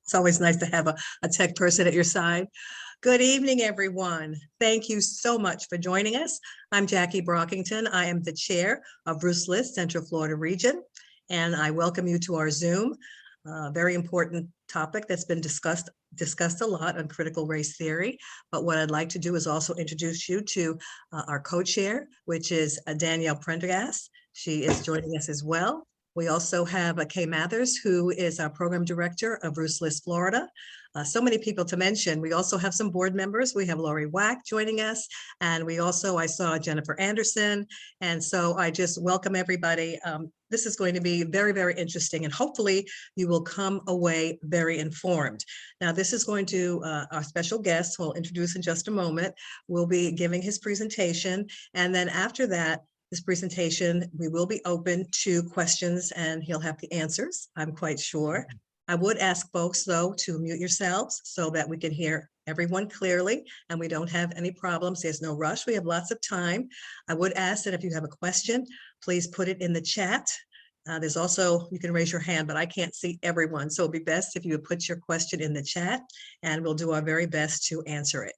It's always nice to have a tech person at your side. Good evening, everyone. Thank you so much for joining us. I'm Jackie Brockington. I am the chair of Ruth's List Central Florida Region, and I welcome you to our Zoom. Very important topic that's been discussed a lot on critical race theory. But what I'd like to do is also introduce you to our co-chair, which is Danielle Prendergast. She is joining us as well. We also have Kay Mathers, who is our program director of Ruth's List Florida. So many people to mention. We also have some board members. We have Lori Wack joining us. And we also, I saw Jennifer Anderson. And so I just welcome everybody. This is going to be very, very interesting. And hopefully you will come away very informed. Now, this is going to, our special guest, who we'll introduce in just a moment, will be giving his presentation. And then after that, this presentation, we will be open to questions and he'll have the answers, I'm quite sure. I would ask folks, though, to mute yourselves so that we can hear everyone clearly and we don't have any problems. There's no rush. We have lots of time. I would ask that if you have a question, please put it in the chat. There's also, you can raise your hand, but I can't see everyone. So it'd be best if you would put your question in the chat and we'll do our very best to answer it.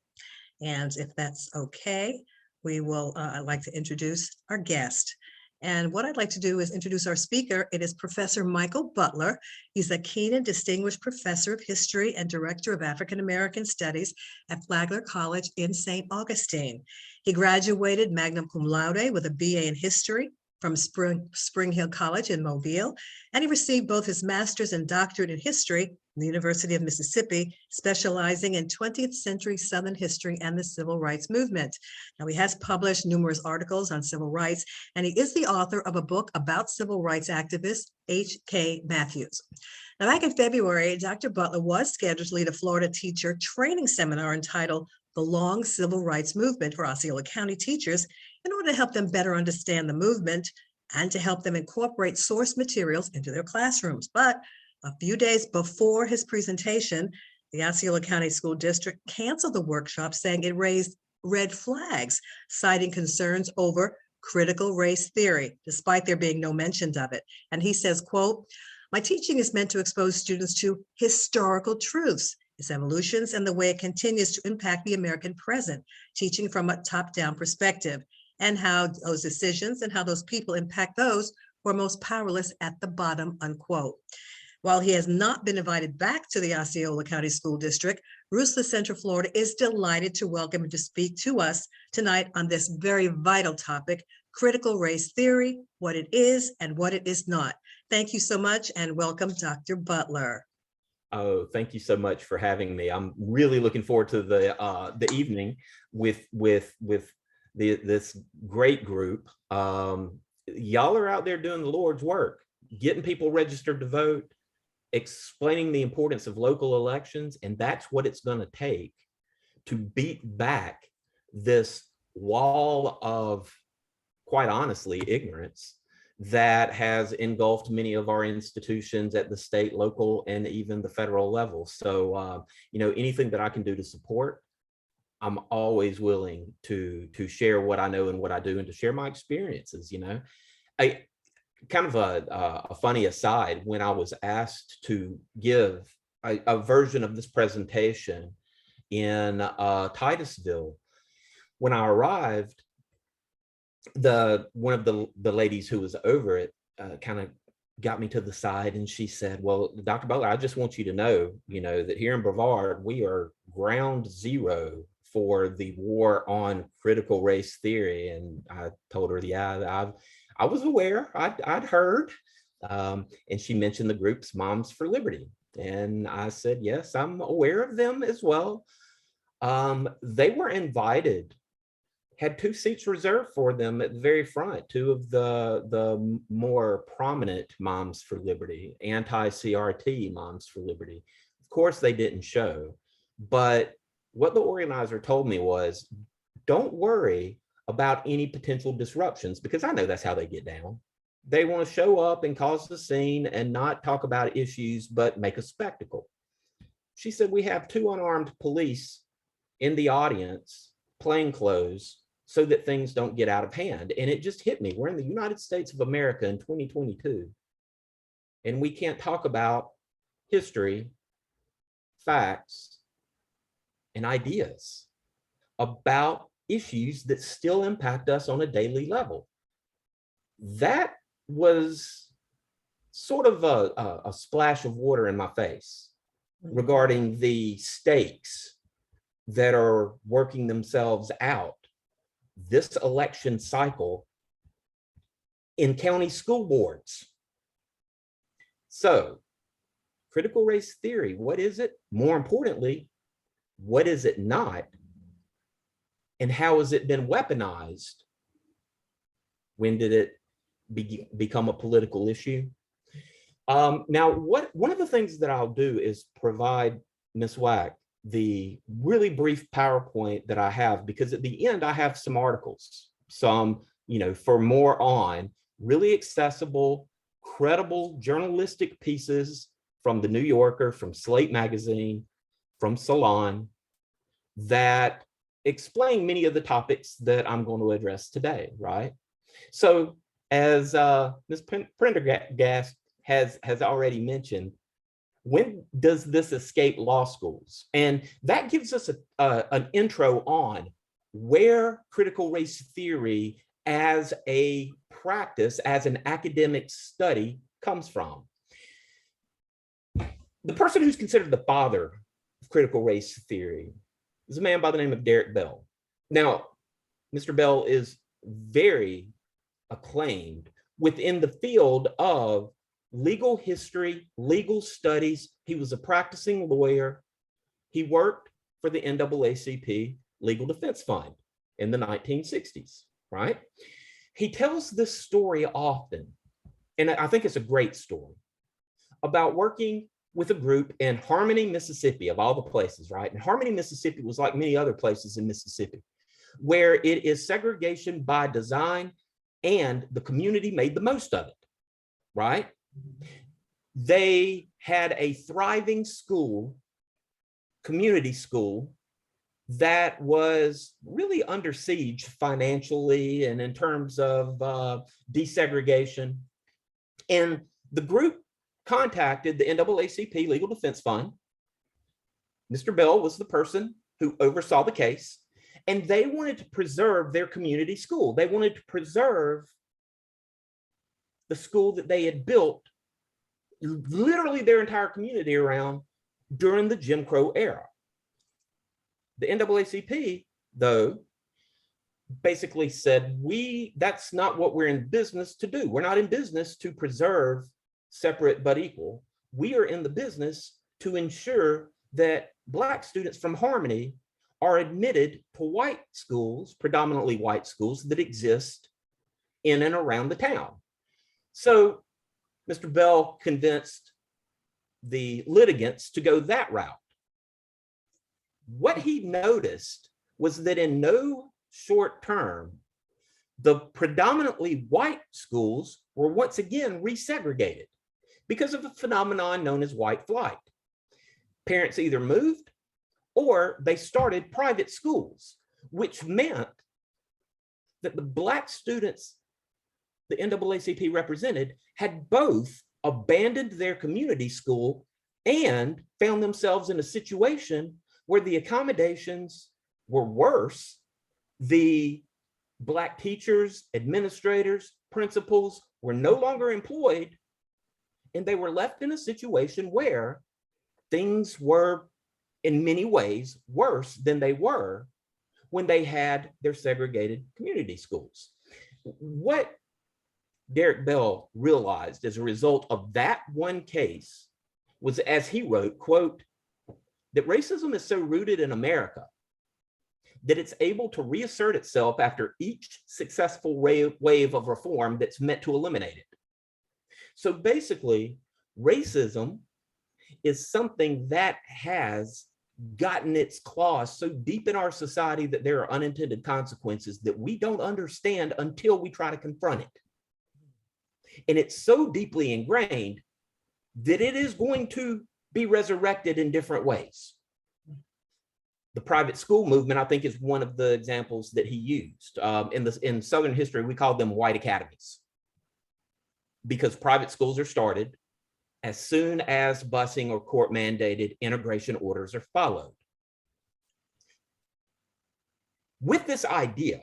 And if that's okay, we will, I'd like to introduce our guest. And what I'd like to do is introduce our speaker. It is Professor Michael Butler. He's a Kenan Distinguished Professor of History and Director of African American Studies at Flagler College in St. Augustine. He graduated magna cum laude with a BA in History from Spring Hill College in Mobile, and he received both his master's and doctorate in history from the University of Mississippi, specializing in 20th century Southern history and the civil rights movement. Now, he has published numerous articles on civil rights, and he is the author of a book about civil rights activist H.K. Matthews. Now, back in February, Dr. Butler was scheduled to lead a Florida teacher training seminar entitled The Long Civil Rights Movement for Osceola County teachers, in order to help them better understand the movement and to help them incorporate source materials into their classrooms. But a few days before his presentation, the Osceola County School District canceled the workshop, saying it raised red flags, citing concerns over critical race theory, despite there being no mention of it. And he says, quote, "My teaching is meant to expose students to historical truths, its evolutions, and the way it continues to impact the American present, teaching from a top-down perspective, and how those decisions and how those people impact those who are most powerless at the bottom," unquote. While he has not been invited back to the Osceola County School District, Ruth's List Central Florida is delighted to welcome him to speak to us tonight on this very vital topic, critical race theory, what it is and what it is not. Thank you so much and welcome, Dr. Butler. Oh, thank you so much for having me. I'm really looking forward to the evening with this great group. Y'all are out there doing the Lord's work, getting people registered to vote, explaining the importance of local elections, and that's what it's going to take to beat back this wall of, quite honestly, ignorance that has engulfed many of our institutions at the state, local, and even the federal level. So, anything that I can do to support, I'm always willing to share what I know and what I do and to share my experiences. I kind of a funny aside, when I was asked to give a version of this presentation in Titusville, when I arrived, one of the ladies who was over it kind of got me to the side and she said, "Well, Dr. Butler, I just want you to know, that here in Brevard, we are ground zero for the war on critical race theory." And I told her, yeah, I was aware, I'd heard. And she mentioned the groups Moms for Liberty. And I said, yes, I'm aware of them as well. They were invited, had 2 seats reserved for them at the very front, 2 of the more prominent Moms for Liberty, anti-CRT Moms for Liberty. Of course, they didn't show, but what the organizer told me was, don't worry about any potential disruptions, because I know that's how they get down. They want to show up and cause the scene and not talk about issues, but make a spectacle. She said, we have 2 unarmed police in the audience, plainclothes, so that things don't get out of hand. And it just hit me. We're in the United States of America in 2022. And we can't talk about history, facts, and ideas about issues that still impact us on a daily level. That was sort of a splash of water in my face regarding the stakes that are working themselves out this election cycle in county school boards. So, critical race theory, what is it? More importantly, what is it not? And how has it been weaponized? When did it become a political issue? Now, one of the things that I'll do is provide Ms. Wack the really brief PowerPoint that I have, because at the end I have some articles, some, for more on really accessible, credible journalistic pieces from the New Yorker, from Slate Magazine, from Salon, that explain many of the topics that I'm going to address today, right? So as Ms. Prendergast has already mentioned, when does this escape law schools? And that gives us an intro on where critical race theory as a practice, as an academic study comes from. The person who's considered the father of critical race theory is a man by the name of Derek Bell. Now, Mr. Bell is very acclaimed within the field of legal history, legal studies. He was a practicing lawyer. He worked for the NAACP Legal Defense Fund in the 1960s, right? He tells this story often, and I think it's a great story, about working with a group in Harmony, Mississippi, of all the places, right? And Harmony, Mississippi was like many other places in Mississippi, where it is segregation by design, and the community made the most of it, right? They had a thriving school, community school, that was really under siege financially and in terms of desegregation. And the group contacted the NAACP Legal Defense Fund. Mr. Bell was the person who oversaw the case, and they wanted to preserve their community school. They wanted to preserve the school that they had built literally their entire community around during the Jim Crow era. The NAACP, though, basically said, that's not what we're in business to do. We're not in business to preserve separate but equal. We are in the business to ensure that Black students from Harmony are admitted to white schools, predominantly white schools, that exist in and around the town. So Mr. Bell convinced the litigants to go that route. What he noticed was that in no short term, the predominantly white schools were once again resegregated because of a phenomenon known as white flight. Parents either moved or they started private schools, which meant that the Black students the NAACP represented had both abandoned their community school and found themselves in a situation where the accommodations were worse. The Black teachers, administrators, principals were no longer employed, and they were left in a situation where things were in many ways worse than they were when they had their segregated community schools. What Derek Bell realized as a result of that one case was, as he wrote, quote, that racism is so rooted in America that it's able to reassert itself after each successful wave of reform that's meant to eliminate it. So basically, racism is something that has gotten its claws so deep in our society that there are unintended consequences that we don't understand until we try to confront it. And it's so deeply ingrained that it is going to be resurrected in different ways. The private school movement, I think, is one of the examples that he used. In Southern history, we call them white academies, because private schools are started as soon as busing or court mandated integration orders are followed. With this idea,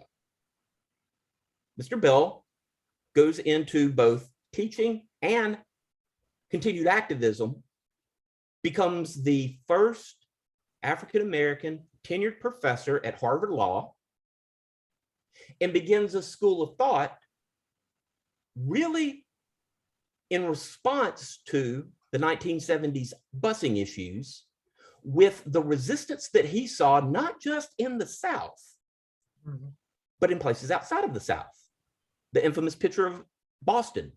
Mr. Bell goes into both teaching and continued activism, becomes the first African-American tenured professor at Harvard Law, and begins a school of thought really in response to the 1970s busing issues, with the resistance that he saw not just in the South, but in places outside of the South. The infamous picture of Boston,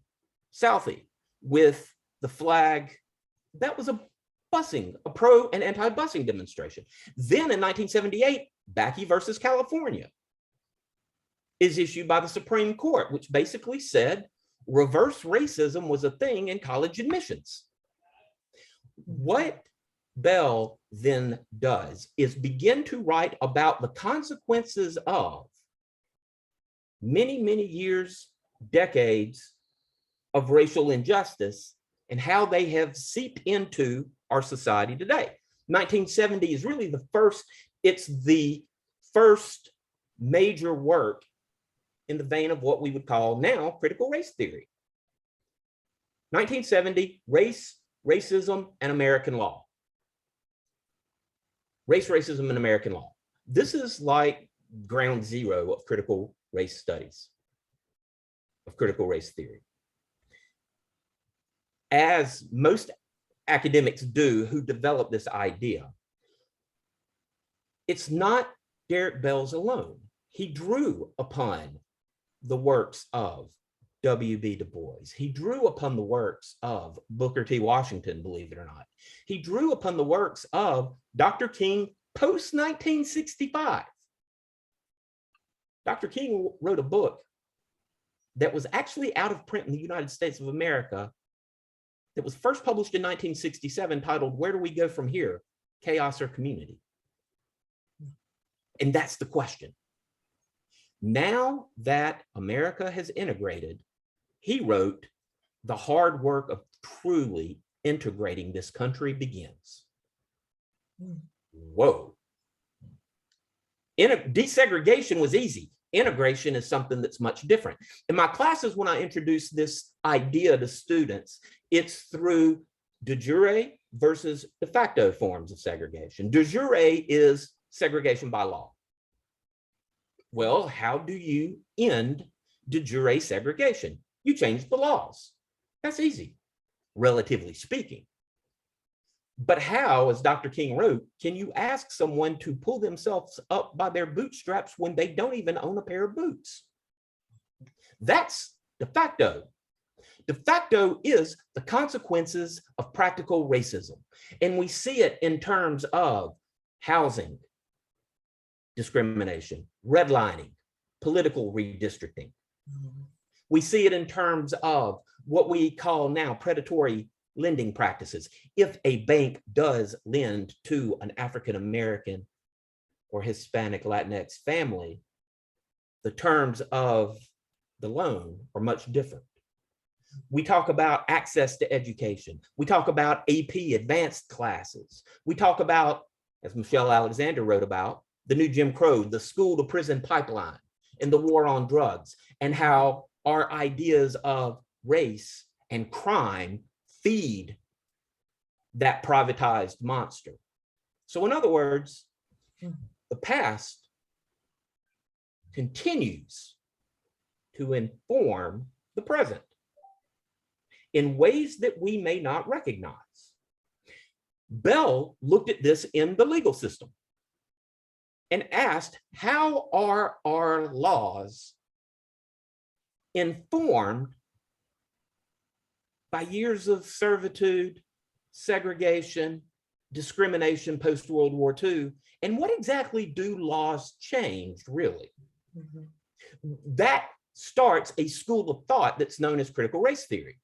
Southie, with the flag, that was a busing, a pro and anti-busing demonstration. Then in 1978, Bakke versus California is issued by the Supreme Court, which basically said reverse racism was a thing in college admissions. What Bell then does is begin to write about the consequences of many, many years, decades of racial injustice and how they have seeped into our society today. 1970 is really the first, it's the first major work in the vein of what we would call now critical race theory. 1970, race, racism, and American law. Race, racism, and American law. This is like ground zero of critical race studies, of critical race theory. As most academics do who develop this idea, it's not Derek Bell's alone. He drew upon the works of W.B. Du Bois. He drew upon the works of Booker T. Washington, believe it or not. He drew upon the works of Dr. King post-1965. Dr. King wrote a book that was actually out of print in the United States of America that was first published in 1967, titled Where Do We Go From Here? Chaos or Community? And that's the question. Now that America has integrated, he wrote, the hard work of truly integrating this country begins. Whoa. Desegregation was easy. Integration is something that's much different. In my classes, when I introduce this idea to students, it's through de jure versus de facto forms of segregation. De jure is segregation by law. Well, how do you end de jure segregation? You change the laws. That's easy, relatively speaking. But how, as Dr. King wrote, can you ask someone to pull themselves up by their bootstraps when they don't even own a pair of boots? That's de facto. De facto is the consequences of practical racism. And we see it in terms of housing discrimination, redlining, political redistricting. We see it in terms of what we call now predatory lending practices. If a bank does lend to an African-American or Hispanic Latinx family, the terms of the loan are much different. We talk about access to education. We talk about AP advanced classes. We talk about, as Michelle Alexander wrote about, the new Jim Crow, the school to prison pipeline, and the war on drugs, and how our ideas of race and crime feed that privatized monster. So in other words, the past continues to inform the present in ways that we may not recognize. Bell looked at this in the legal system and asked, how are our laws informed by years of servitude, segregation, discrimination post-World War II? And what exactly do laws change, really? That starts a school of thought that's known as critical race theory.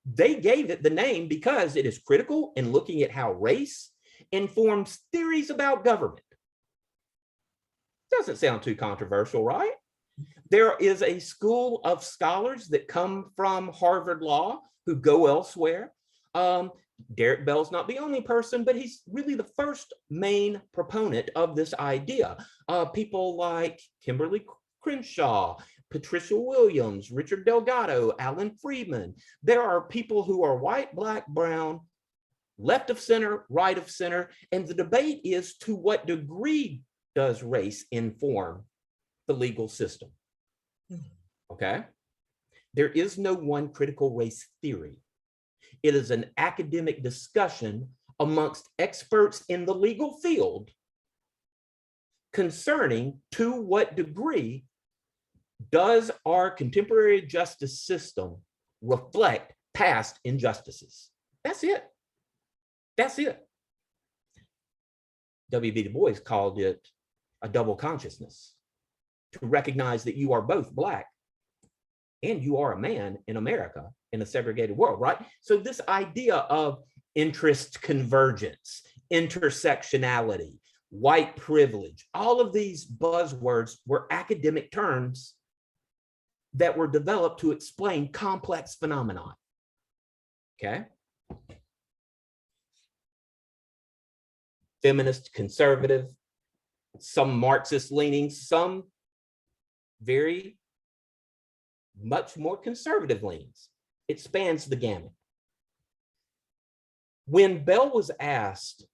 They gave it the name because it is critical in looking at how race informs theories about government. Doesn't sound too controversial, right? There is a school of scholars that come from Harvard Law who go elsewhere. Derek Bell's not the only person, but he's really the first main proponent of this idea. People like Kimberly Crenshaw, Patricia Williams, Richard Delgado, Alan Freeman. There are people who are white, black, brown, left of center, right of center, and the debate is to what degree does race inform the legal system? Okay? There is no one critical race theory. It is an academic discussion amongst experts in the legal field concerning to what degree does our contemporary justice system reflect past injustices. That's it. That's it. W.B. Du Bois called it a double consciousness, to recognize that you are both Black and you are a man in America in a segregated world, right? So this idea of interest convergence, intersectionality, white privilege, all of these buzzwords were academic terms that were developed to explain complex phenomena. Okay? Feminist, conservative, some Marxist leanings, some very much more conservative leanings. It spans the gamut. When Bell was asked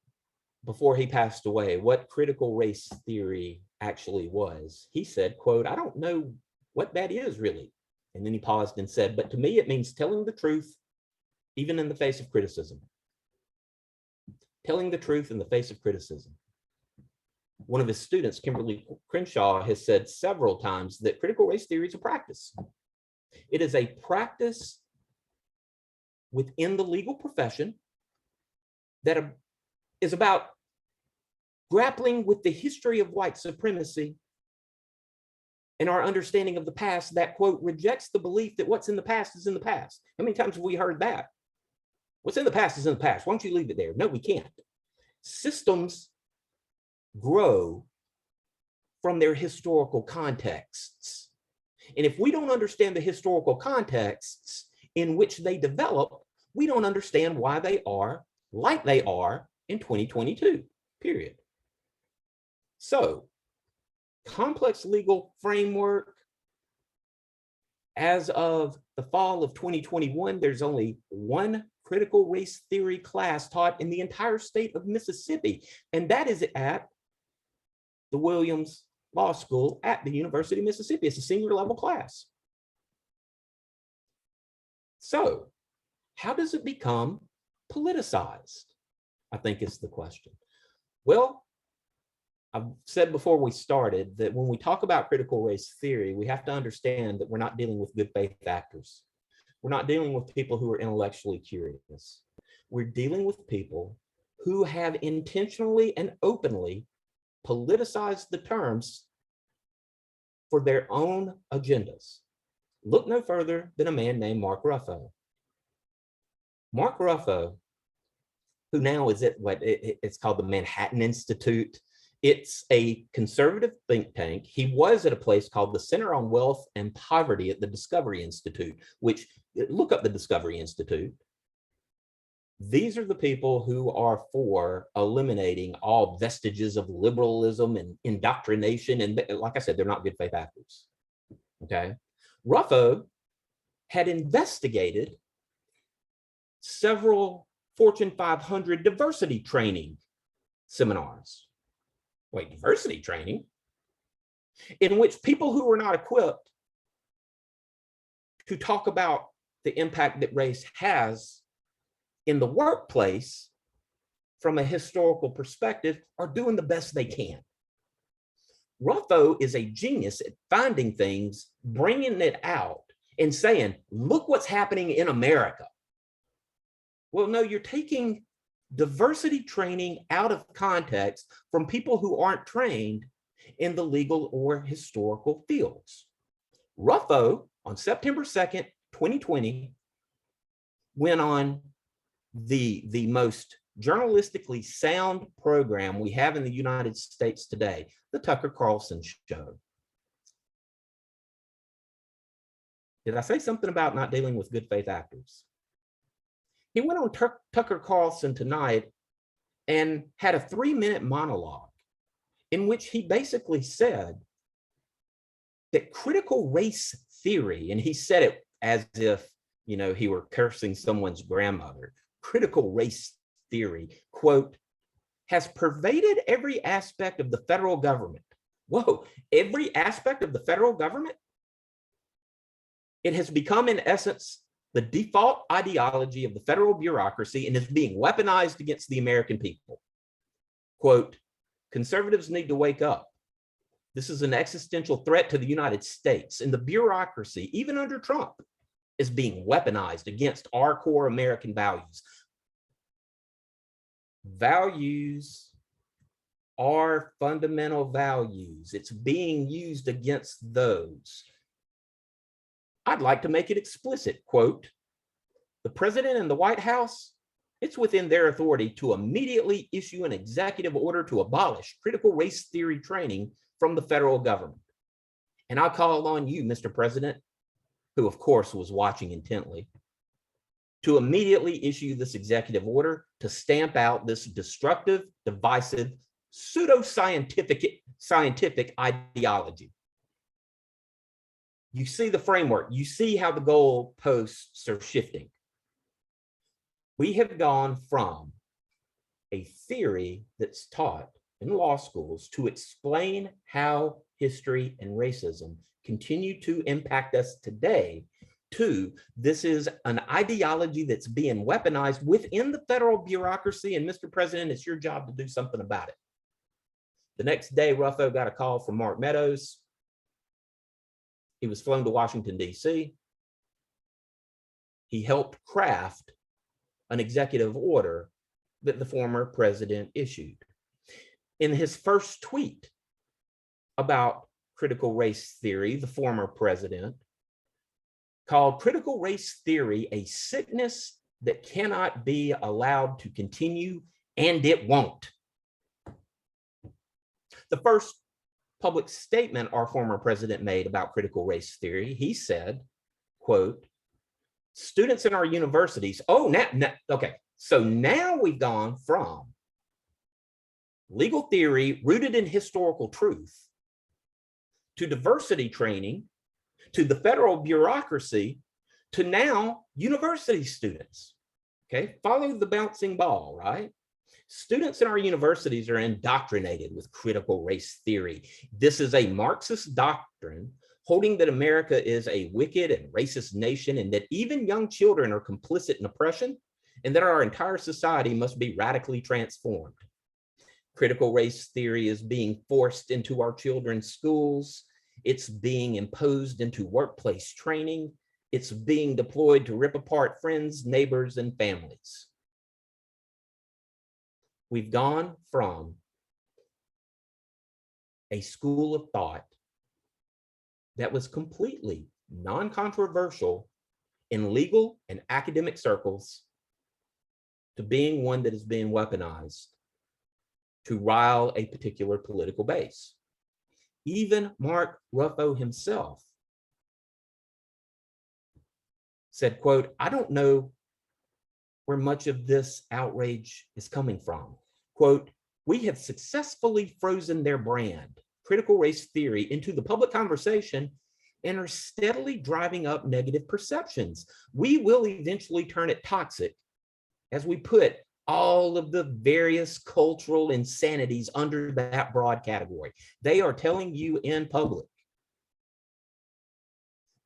before he passed away what critical race theory actually was, he said, quote, "I don't know what that is really." And then he paused and said, "But to me, it means telling the truth, even in the face of criticism." Telling the truth in the face of criticism. One of his students, Kimberly Crenshaw, has said several times that critical race theory is a practice. It is a practice within the legal profession that is about grappling with the history of white supremacy and our understanding of the past that, quote, rejects the belief that what's in the past is in the past. How many times have we heard that? What's in the past is in the past. Why don't you leave it there? No, we can't. Systems grow from their historical contexts. And if we don't understand the historical contexts in which they develop, we don't understand why they are like they are in 2022, period. So, complex legal framework. As of the fall of 2021, there's only one critical race theory class taught in the entire state of Mississippi, and that is at the Williams Law School at the University of Mississippi. It's a senior level class. So, how does it become politicized? I think is the question. Well, I've said before we started that when we talk about critical race theory, we have to understand that we're not dealing with good faith actors. We're not dealing with people who are intellectually curious. We're dealing with people who have intentionally and openly politicized the terms for their own agendas. Look no further than a man named Mark Ruffo. Mark Ruffo, who now is at what it's called the Manhattan Institute. It's a conservative think tank. He was at a place called the Center on Wealth and Poverty at the Discovery Institute, which, look up the Discovery Institute. These are the people who are for eliminating all vestiges of liberalism and indoctrination. And like I said, they're not good faith actors. Okay. Ruffo had investigated several Fortune 500 diversity training seminars. Wait, diversity training? In which people who were not equipped to talk about the impact that race has in the workplace from a historical perspective are doing the best they can. Ruffo is a genius at finding things, bringing it out, and saying, look what's happening in America. Well, no, you're taking diversity training out of context from people who aren't trained in the legal or historical fields. Ruffo, on September 2nd, 2020, went on the most journalistically sound program we have in the United States today, the Tucker Carlson Show. Did I say something about not dealing with good faith actors? He went on Tucker Carlson tonight and had a 3-minute monologue in which he basically said that critical race theory, and he said it as if, you know, he were cursing someone's grandmother, critical race theory, quote, has pervaded every aspect of the federal government. Whoa, every aspect of the federal government? It has become, in essence, the default ideology of the federal bureaucracy and is being weaponized against the American people. Quote, conservatives need to wake up. This is an existential threat to the United States, and the bureaucracy, even under Trump, is being weaponized against our core American values. Values are fundamental values. It's being used against those. I'd like to make it explicit, quote, the president and the White House, it's within their authority to immediately issue an executive order to abolish critical race theory training from the federal government. And I call on you, Mr. President, who of course was watching intently, to immediately issue this executive order to stamp out this destructive, divisive, pseudoscientific ideology. You see the framework, you see how the goalposts are shifting. We have gone from a theory that's taught in law schools to explain how history and racism continue to impact us today to this is an ideology that's being weaponized within the federal bureaucracy. And Mr. President, it's your job to do something about it. The next day, Ruffo got a call from Mark Meadows. He was flown to Washington, D.C. He helped craft an executive order that the former president issued. In his first tweet about critical race theory, the former president called critical race theory a sickness that cannot be allowed to continue, and it won't. The first public statement our former president made about critical race theory, he said, quote, students in our universities, okay, so now we've gone from legal theory rooted in historical truth to diversity training to the federal bureaucracy to now university students. Okay, follow the bouncing ball, right? Students in our universities are indoctrinated with critical race theory. This is a Marxist doctrine holding that America is a wicked and racist nation and that even young children are complicit in oppression and that our entire society must be radically transformed. Critical race theory is being forced into our children's schools. It's being imposed into workplace training. It's being deployed to rip apart friends, neighbors, and families. We've gone from a school of thought that was completely non-controversial in legal and academic circles to being one that is being weaponized to rile a particular political base. Even Mark Ruffo himself said, quote, I don't know where much of this outrage is coming from. Quote, we have successfully frozen their brand, critical race theory, into the public conversation and are steadily driving up negative perceptions. We will eventually turn it toxic as we put all of the various cultural insanities under that broad category. They are telling you in public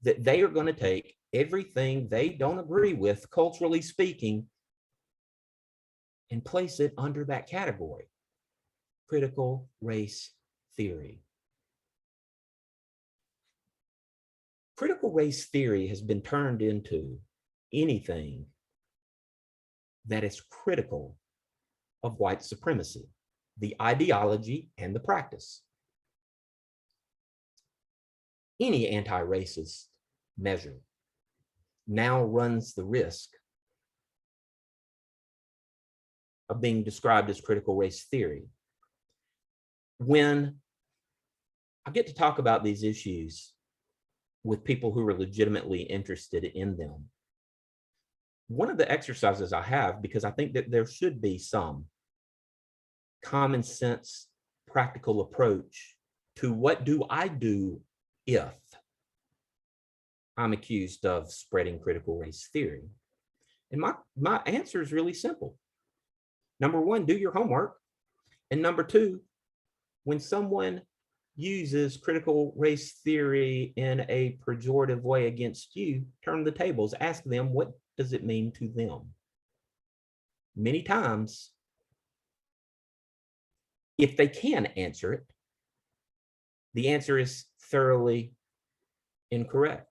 that they are going to take everything they don't agree with, culturally speaking, and place it under that category, critical race theory. Critical race theory has been turned into anything that is critical of white supremacy, the ideology and the practice. Any anti-racist measure now runs the risk of being described as critical race theory. When I get to talk about these issues with people who are legitimately interested in them, one of the exercises I have, because I think that there should be some common sense, practical approach to what do I do if I'm accused of spreading critical race theory. And my answer is really simple. Number one, do your homework. And number two, when someone uses critical race theory in a pejorative way against you, turn the tables, ask them, what does it mean to them? Many times, if they can answer it, the answer is thoroughly incorrect.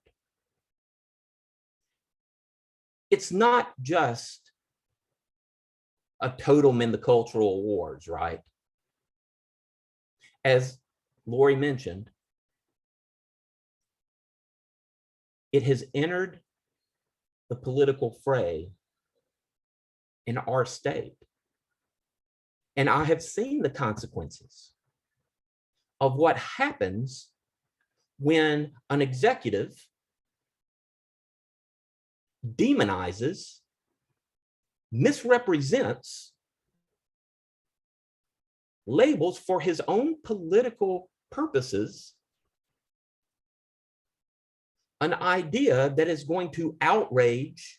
It's not just a totem in the cultural wars, right? As Lori mentioned, it has entered the political fray in our state. And I have seen the consequences of what happens when an executive demonizes, misrepresents, labels for his own political purposes an idea that is going to outrage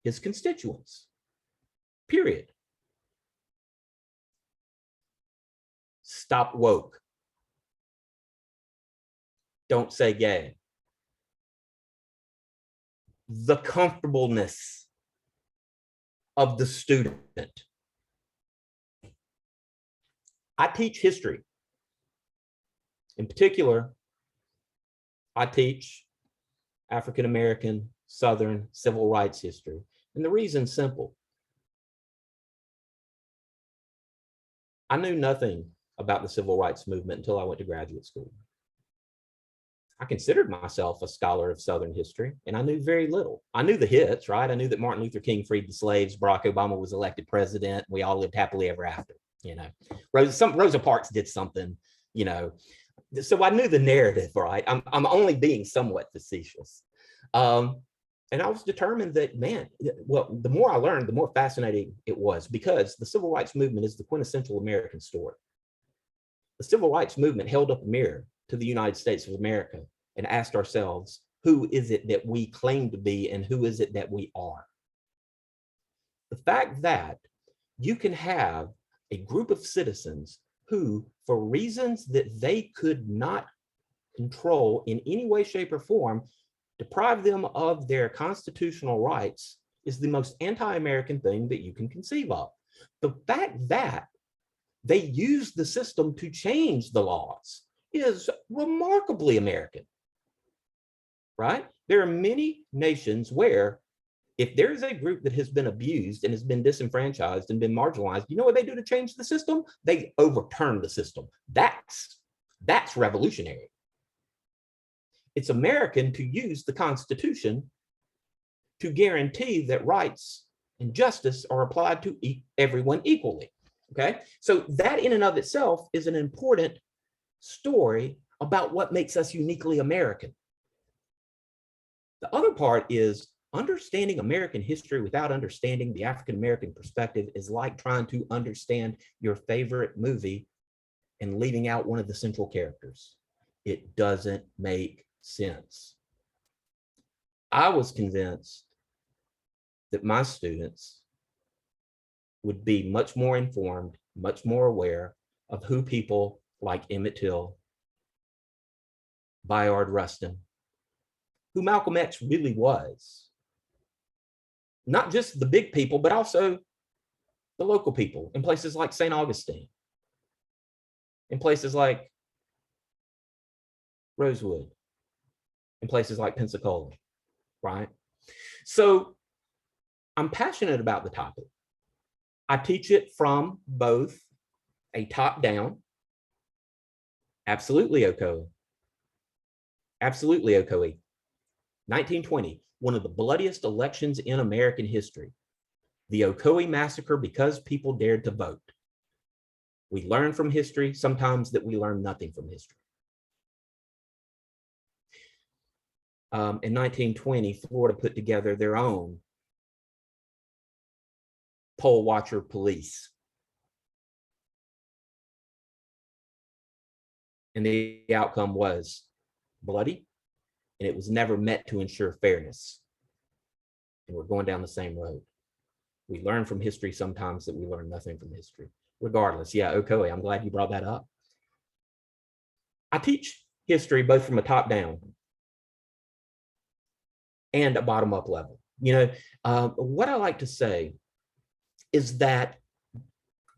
his constituents, period. Stop woke. Don't say gay. The comfortableness of the student. I teach history. In particular, I teach African American, Southern civil rights history. And the reason's simple. I knew nothing about the civil rights movement until I went to graduate school. I considered myself a scholar of Southern history, and I knew very little. I knew the hits, right? I knew that Martin Luther King freed the slaves, Barack Obama was elected president, we all lived happily ever after, you know. Rosa Parks did something, you know. So I knew the narrative, right? I'm only being somewhat facetious. And I was determined that, man, well, the more I learned, the more fascinating it was, because the civil rights movement is the quintessential American story. The civil rights movement held up a mirror to the United States of America and asked ourselves, who is it that we claim to be and who is it that we are? The fact that you can have a group of citizens who, for reasons that they could not control in any way, shape, or form, deprive them of their constitutional rights is the most anti-American thing that you can conceive of. The fact that they use the system to change the laws is remarkably American, right? There are many nations where if there is a group that has been abused and has been disenfranchised and been marginalized, you know what they do to change the system? They overturn the system. That's revolutionary. It's American to use the Constitution to guarantee that rights and justice are applied to everyone equally, okay? So that in and of itself is an important story about what makes us uniquely American. The other part is understanding American history without understanding the African American perspective is like trying to understand your favorite movie and leaving out one of the central characters. It doesn't make sense. I was convinced that my students would be much more informed, much more aware of who people like Emmett Till, Bayard Rustin, who Malcolm X really was. Not just the big people, but also the local people in places like St. Augustine, in places like Rosewood, in places like Pensacola, right? So I'm passionate about the topic. I teach it from both a top-down, absolutely Ocoee, 1920, one of the bloodiest elections in American history. The Ocoee Massacre because people dared to vote. We learn from history, sometimes that we learn nothing from history. In 1920, Florida put together their own poll watcher police. And the outcome was bloody, and it was never met to ensure fairness. And we're going down the same road. We learn from history sometimes that we learn nothing from history. Regardless, yeah, okay, I'm glad you brought that up. I teach history both from a top down and a bottom up level. What I like to say is that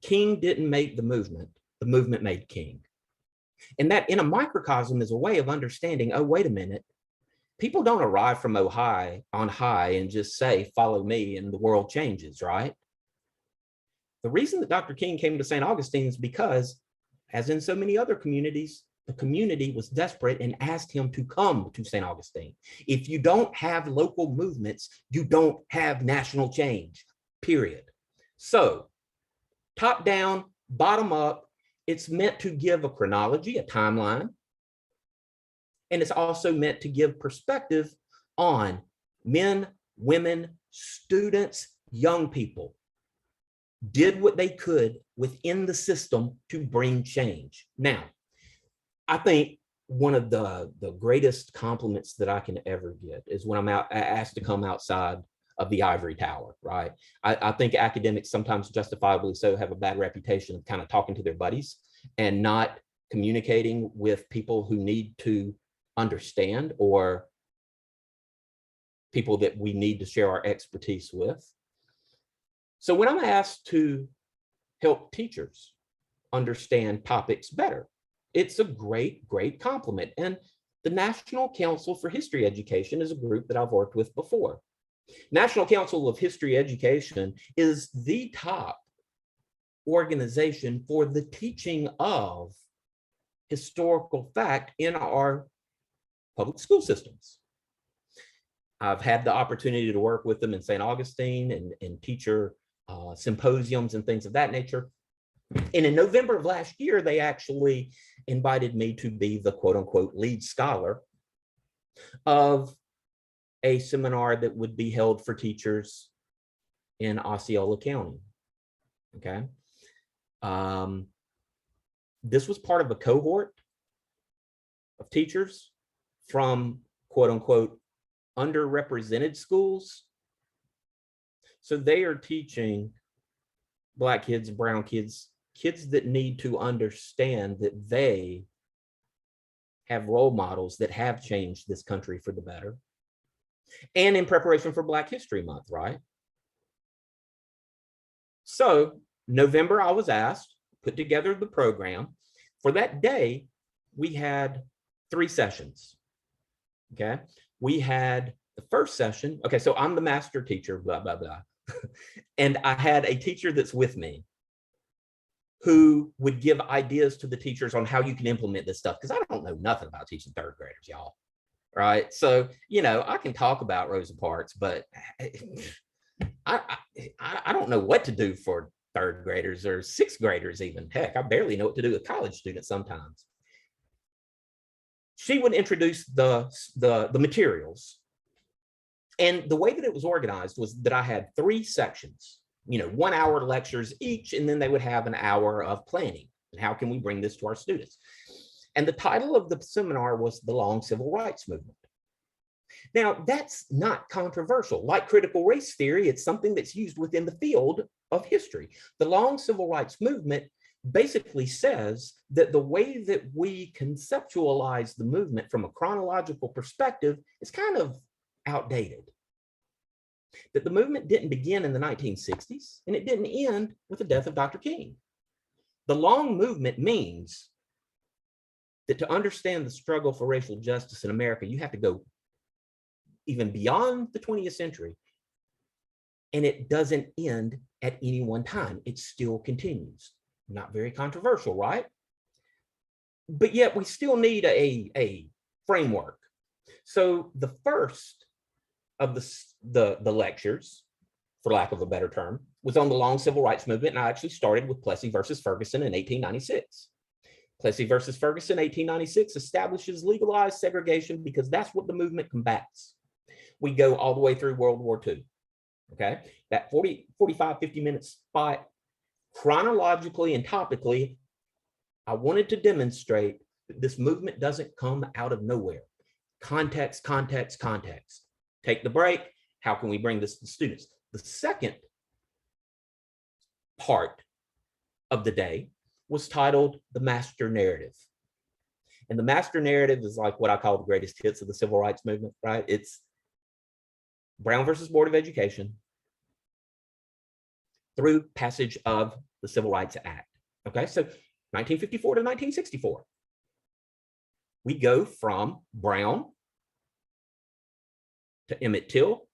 King didn't make the movement made King. And that in a microcosm is a way of understanding, oh, wait a minute, people don't arrive from on high and just say, follow me, and the world changes, right? The reason that Dr. King came to St. Augustine is because, as in so many other communities, the community was desperate and asked him to come to St. Augustine. If you don't have local movements, you don't have national change, period. So, top down, bottom up, it's meant to give a chronology, a timeline, and it's also meant to give perspective on men, women, students, young people did what they could within the system to bring change. Now, I think one of the greatest compliments that I can ever get is when I'm asked to come outside of the ivory tower, right? I think academics sometimes justifiably so have a bad reputation of kind of talking to their buddies and not communicating with people who need to understand, or people that we need to share our expertise with. So when I'm asked to help teachers understand topics better, it's a great, great compliment. And the National Council for History Education is a group that I've worked with before. National Council of History Education is the top organization for the teaching of historical fact in our public school systems. I've had the opportunity to work with them in St. Augustine and teacher symposiums and things of that nature. And in November of last year, they actually invited me to be the quote unquote lead scholar of a seminar that would be held for teachers in Osceola County. Okay. This was part of a cohort of teachers from quote unquote underrepresented schools. So they are teaching Black kids, brown kids, kids that need to understand that they have role models that have changed this country for the better. And in preparation for Black History Month, right? So November, I was asked, put together the program. For that day, we had 3 sessions, okay? We had the first session, okay, so I'm the master teacher, blah, blah, blah. And I had a teacher that's with me who would give ideas to the teachers on how you can implement this stuff, because I don't know nothing about teaching 3rd graders, y'all, right? So, I can talk about Rosa Parks, but I don't know what to do for 3rd graders or 6th graders even. Heck, I barely know what to do with college students sometimes. She would introduce the materials. And the way that it was organized was that I had 3 sections, 1-hour lectures each, and then they would have an hour of planning. And how can we bring this to our students? And the title of the seminar was The Long Civil Rights Movement. Now, that's not controversial. Like critical race theory, it's something that's used within the field of history. The long civil rights movement basically says that the way that we conceptualize the movement from a chronological perspective is kind of outdated. That the movement didn't begin in the 1960s, and it didn't end with the death of Dr. King. The long movement means that to understand the struggle for racial justice in America, you have to go even beyond the 20th century, and it doesn't end at any one time. It still continues. Not very controversial, right? But yet we still need a framework. So the first of the lectures, for lack of a better term, was on the long civil rights movement, and I actually started with Plessy versus Ferguson in 1896. Plessy versus Ferguson, 1896, establishes legalized segregation because that's what the movement combats. We go all the way through World War II, Okay, that 45, 50-minute spot, chronologically and topically, I wanted to demonstrate that this movement doesn't come out of nowhere. Context, context, context. Take the break. How can we bring this to students? The second part of the day was titled The Master Narrative. And the master narrative is like what I call the greatest hits of the civil rights movement, right? It's Brown versus Board of Education through passage of the Civil Rights Act. Okay, so 1954 to 1964. We go from Brown to Emmett Till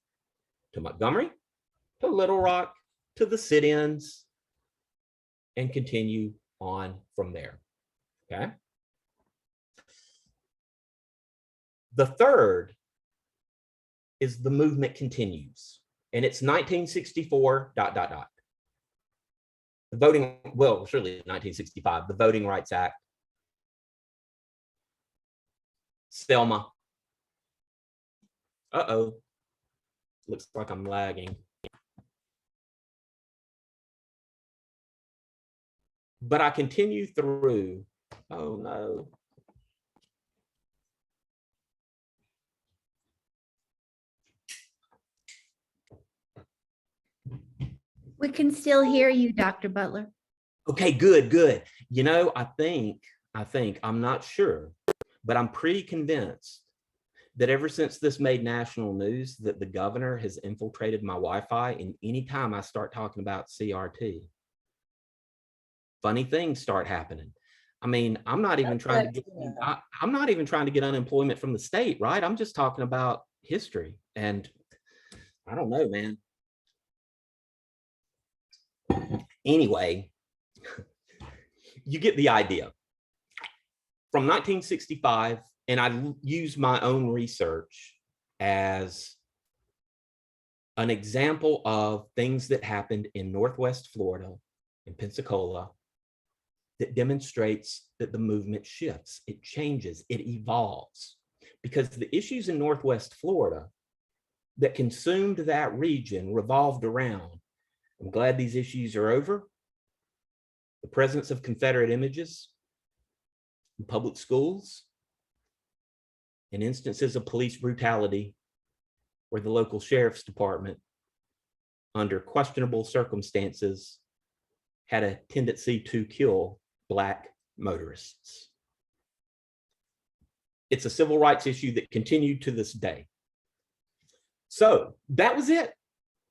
to Montgomery to Little Rock to the sit-ins and continue on from there. Okay. The third is the movement continues, and it's 1964, ... The voting, well, surely 1965, the Voting Rights Act, Selma. Uh-oh, looks like I'm lagging. But I continue through, oh no. We can still hear you, Dr. Butler. Okay, good, good. You know, I think, I'm not sure, but I'm pretty convinced that ever since this made national news, that the governor has infiltrated my Wi-Fi, and anytime I start talking about CRT, funny things start happening. I mean, I'm not even trying to get, I'm not even trying to get unemployment from the state, right? I'm just talking about history, and I don't know, man. Anyway, you get the idea. From 1965, and I use my own research as an example of things that happened in Northwest Florida, in Pensacola, that demonstrates that the movement shifts, it changes, it evolves. Because the issues in Northwest Florida that consumed that region revolved around, I'm glad these issues are over, the presence of Confederate images in public schools, and instances of police brutality where the local sheriff's department, under questionable circumstances, had a tendency to kill Black motorists. It's a civil rights issue that continued to this day. So that was it.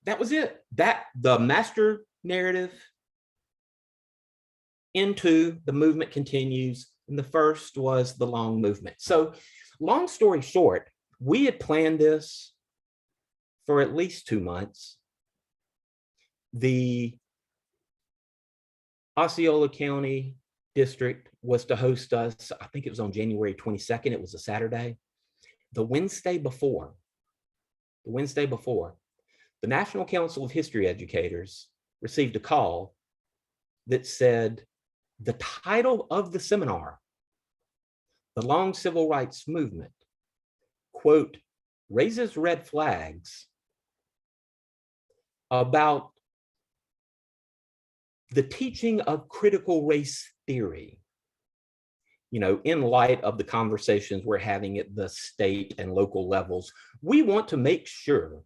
That was it. That the master narrative into the movement continues. And the first was the long movement. So long story short, we had planned this for at least 2 months. The Osceola County District was to host us. I think it was on January 22nd. It was a Saturday. The Wednesday before, the National Council of History Educators received a call that said the title of the seminar, The Long Civil Rights Movement, quote, raises red flags about the teaching of critical race theory, you know, in light of the conversations we're having at the state and local levels. We want to make sure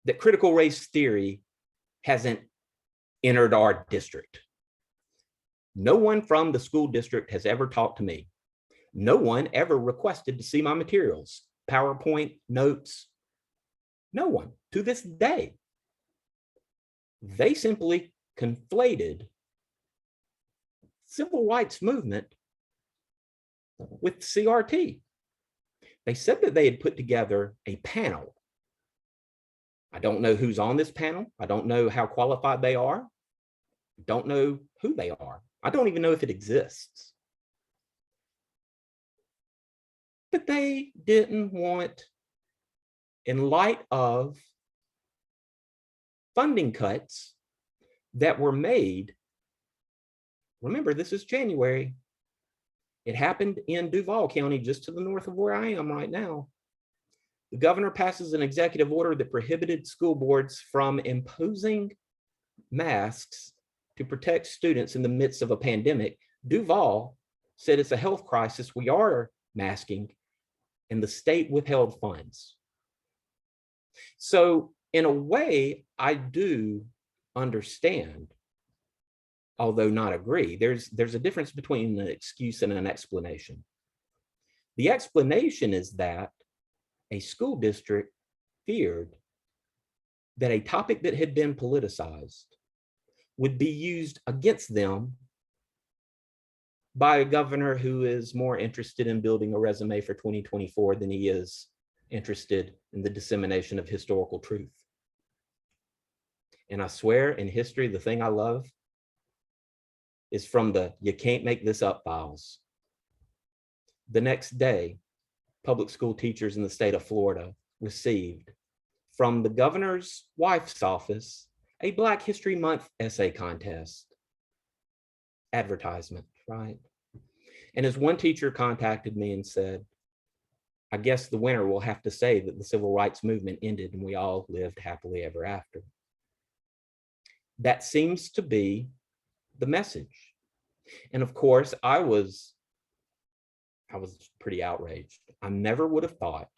that critical race theory hasn't entered our district. No one from the school district has ever talked to me. No one ever requested to see my materials, PowerPoint, notes. No one to this day. They simply conflated civil rights movement with CRT. They said that they had put together a panel. I don't know who's on this panel. I don't know how qualified they are. I don't know who they are. I don't even know if it exists. But they didn't want, in light of funding cuts that were made, remember, this is January. It happened in Duval County, just to the north of where I am right now. The governor passes an executive order that prohibited school boards from imposing masks to protect students in the midst of a pandemic. Duval said it's a health crisis. We are masking, and the state withheld funds. So in a way, I do understand, although not agree. There's a difference between an excuse and an explanation. The explanation is that a school district feared that a topic that had been politicized would be used against them by a governor who is more interested in building a resume for 2024 than he is interested in the dissemination of historical truth. And I swear, in history, the thing I love is from the "you can't make this up" files. The next day, public school teachers in the state of Florida received from the governor's wife's office a Black History Month essay contest advertisement, right? And as one teacher contacted me and said, I guess the winner will have to say that the civil rights movement ended and we all lived happily ever after. That seems to be the message. And of course, I was pretty outraged. I never would have thought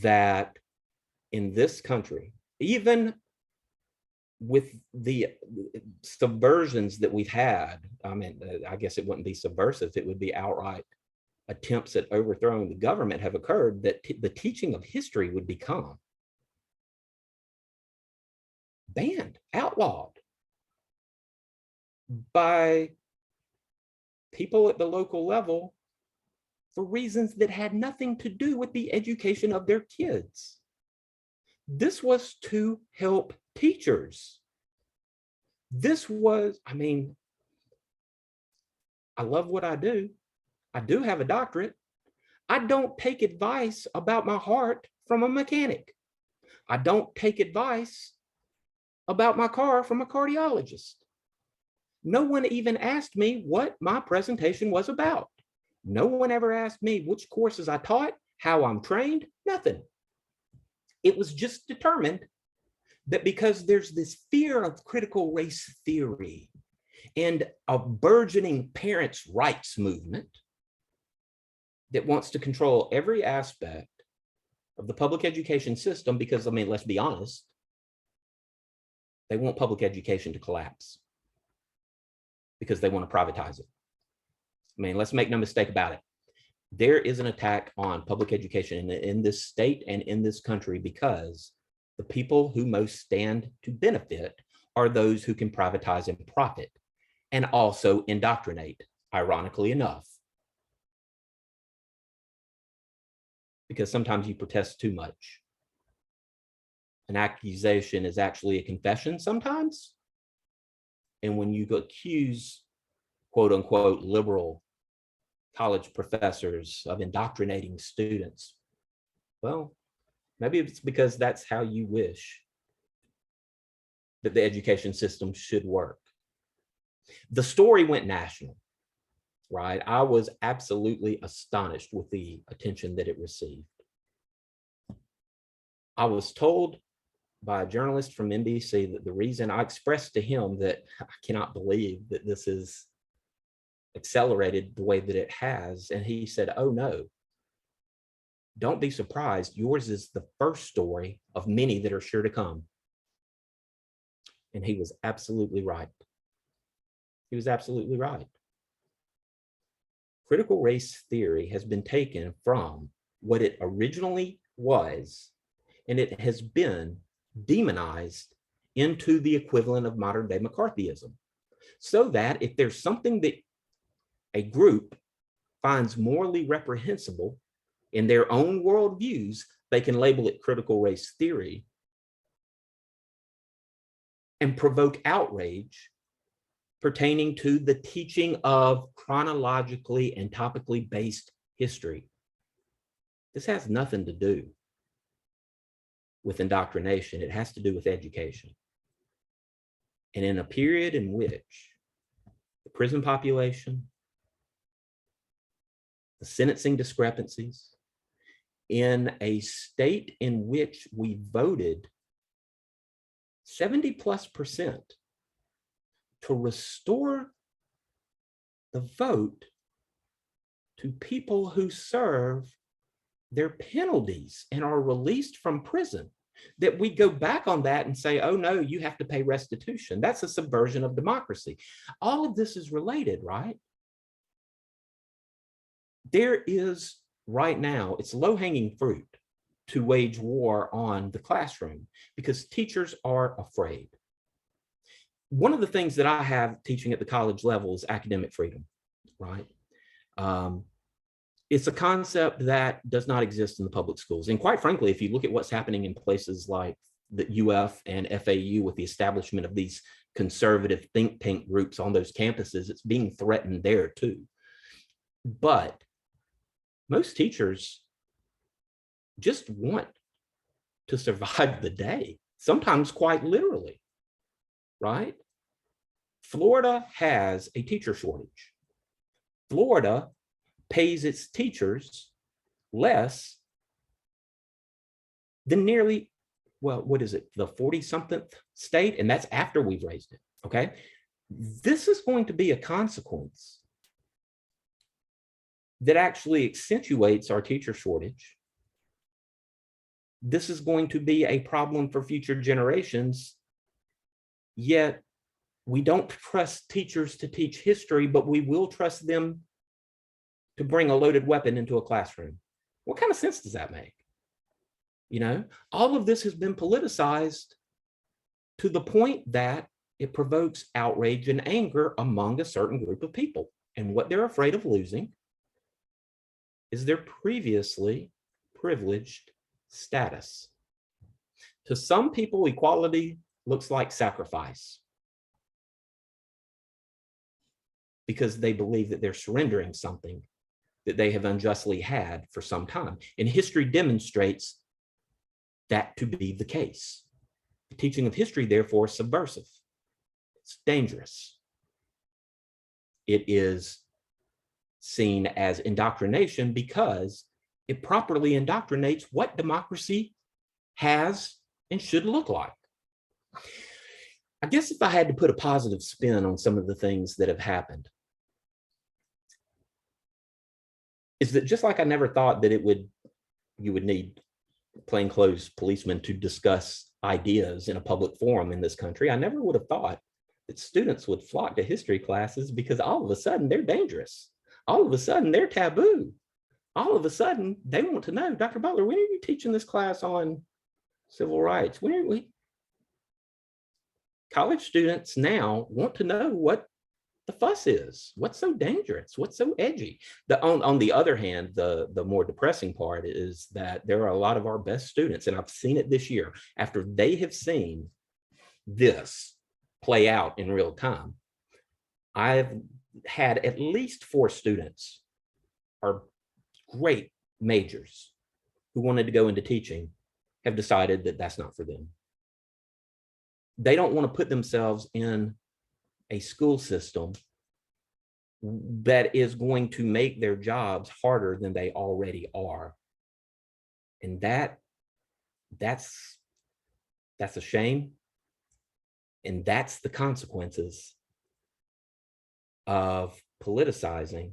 that in this country, even with the subversions that we've had, I mean, I guess it wouldn't be subversive, it would be outright attempts at overthrowing the government have occurred, that the teaching of history would become banned, outlawed by people at the local level for reasons that had nothing to do with the education of their kids. This was to help teachers. This was, I mean, I love what I do. I do have a doctorate. I don't take advice about my heart from a mechanic. I don't take advice about my car from a cardiologist. No one even asked me what my presentation was about. No one ever asked me which courses I taught, how I'm trained, nothing. It was just determined that because there's this fear of critical race theory and a burgeoning parents' rights movement that wants to control every aspect of the public education system, because, I mean, let's be honest, they want public education to collapse because they want to privatize it. I mean, let's make no mistake about it. There is an attack on public education in this state and in this country because the people who most stand to benefit are those who can privatize and profit and also indoctrinate, ironically enough. Because sometimes you protest too much. An accusation is actually a confession sometimes. And when you accuse, quote unquote, liberal college professors of indoctrinating students, well, maybe it's because that's how you wish that the education system should work. The story went national, right? I was absolutely astonished with the attention that it received. I was told by a journalist from NBC that the reason I expressed to him that I cannot believe that this is accelerated the way that it has. And he said, oh no, don't be surprised. Yours is the first story of many that are sure to come. And he was absolutely right. He was absolutely right. Critical race theory has been taken from what it originally was, and it has been demonized into the equivalent of modern day McCarthyism. So that if there's something that a group finds morally reprehensible in their own worldviews, they can label it critical race theory and provoke outrage pertaining to the teaching of chronologically and topically based history. This has nothing to do with indoctrination. It has to do with education. And in a period in which the prison population, the sentencing discrepancies, in a state in which we voted 70+% to restore the vote to people who serve their penalties and are released from prison, that we go back on that and say, oh no, you have to pay restitution. That's a subversion of democracy. All of this is related, right? There is right now, it's low-hanging fruit to wage war on the classroom because teachers are afraid. One of the things that I have teaching at the college level is academic freedom, right? It's a concept that does not exist in the public schools. And quite frankly, if you look at what's happening in places like the UF and FAU with the establishment of these conservative think tank groups on those campuses, it's being threatened there too. But most teachers just want to survive the day, sometimes quite literally, right? Florida has a teacher shortage. Florida pays its teachers less than nearly, well, what is it, the 40-something state? And that's after we've raised it, okay? This is going to be a consequence that actually accentuates our teacher shortage. This is going to be a problem for future generations, yet we don't trust teachers to teach history, but we will trust them to bring a loaded weapon into a classroom. What kind of sense does that make? You know, all of this has been politicized to the point that it provokes outrage and anger among a certain group of people. And what they're afraid of losing is their previously privileged status. To some people, equality looks like sacrifice because they believe that they're surrendering something that they have unjustly had for some time. And history demonstrates that to be the case. The teaching of history, therefore, is subversive. It's dangerous. It is seen as indoctrination because it properly indoctrinates what democracy has and should look like. I guess if I had to put a positive spin on some of the things that have happened, is that just like I never thought that you would need plainclothes policemen to discuss ideas in a public forum in this country, I never would have thought that students would flock to history classes because all of a sudden they're dangerous. All of a sudden they're taboo. All of a sudden they want to know, Dr. Butler, when are you teaching this class on civil rights? When are we? College students now want to know what the fuss is. What's so dangerous? What's so edgy? On the other hand, the more depressing part is that there are a lot of our best students, and I've seen it this year, after they have seen this play out in real time. I've had at least 4 students, are great majors, who wanted to go into teaching, have decided that that's not for them. They don't want to put themselves in a school system that is going to make their jobs harder than they already are. And that's a shame. And that's the consequences of politicizing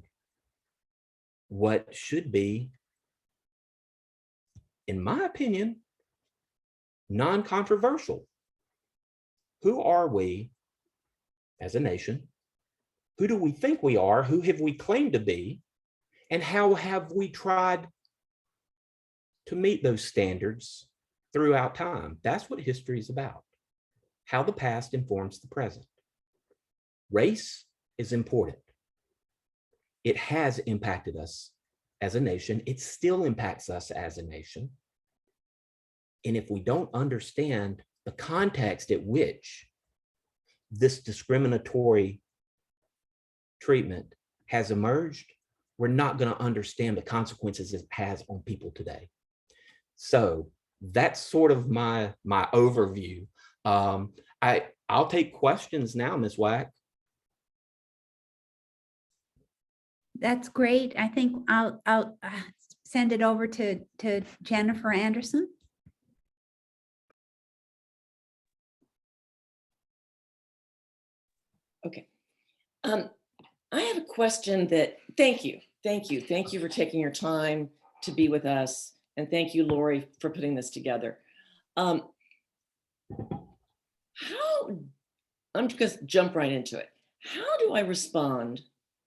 what should be, in my opinion, non-controversial. Who are we as a nation? Who do we think we are? Who have we claimed to be? And how have we tried to meet those standards throughout time? That's what history is about. How the past informs the present. Race is important. It has impacted us as a nation. It still impacts us as a nation. And if we don't understand the context at which this discriminatory treatment has emerged, we're not going to understand the consequences it has on people today. So that's sort of my overview. I'll take questions now, Ms. Wack. That's great. I think send it over to Jennifer Anderson. Okay. I have a question that, thank you for taking your time to be with us. And thank you, Lori, for putting this together. I'm just going to jump right into it. How do I respond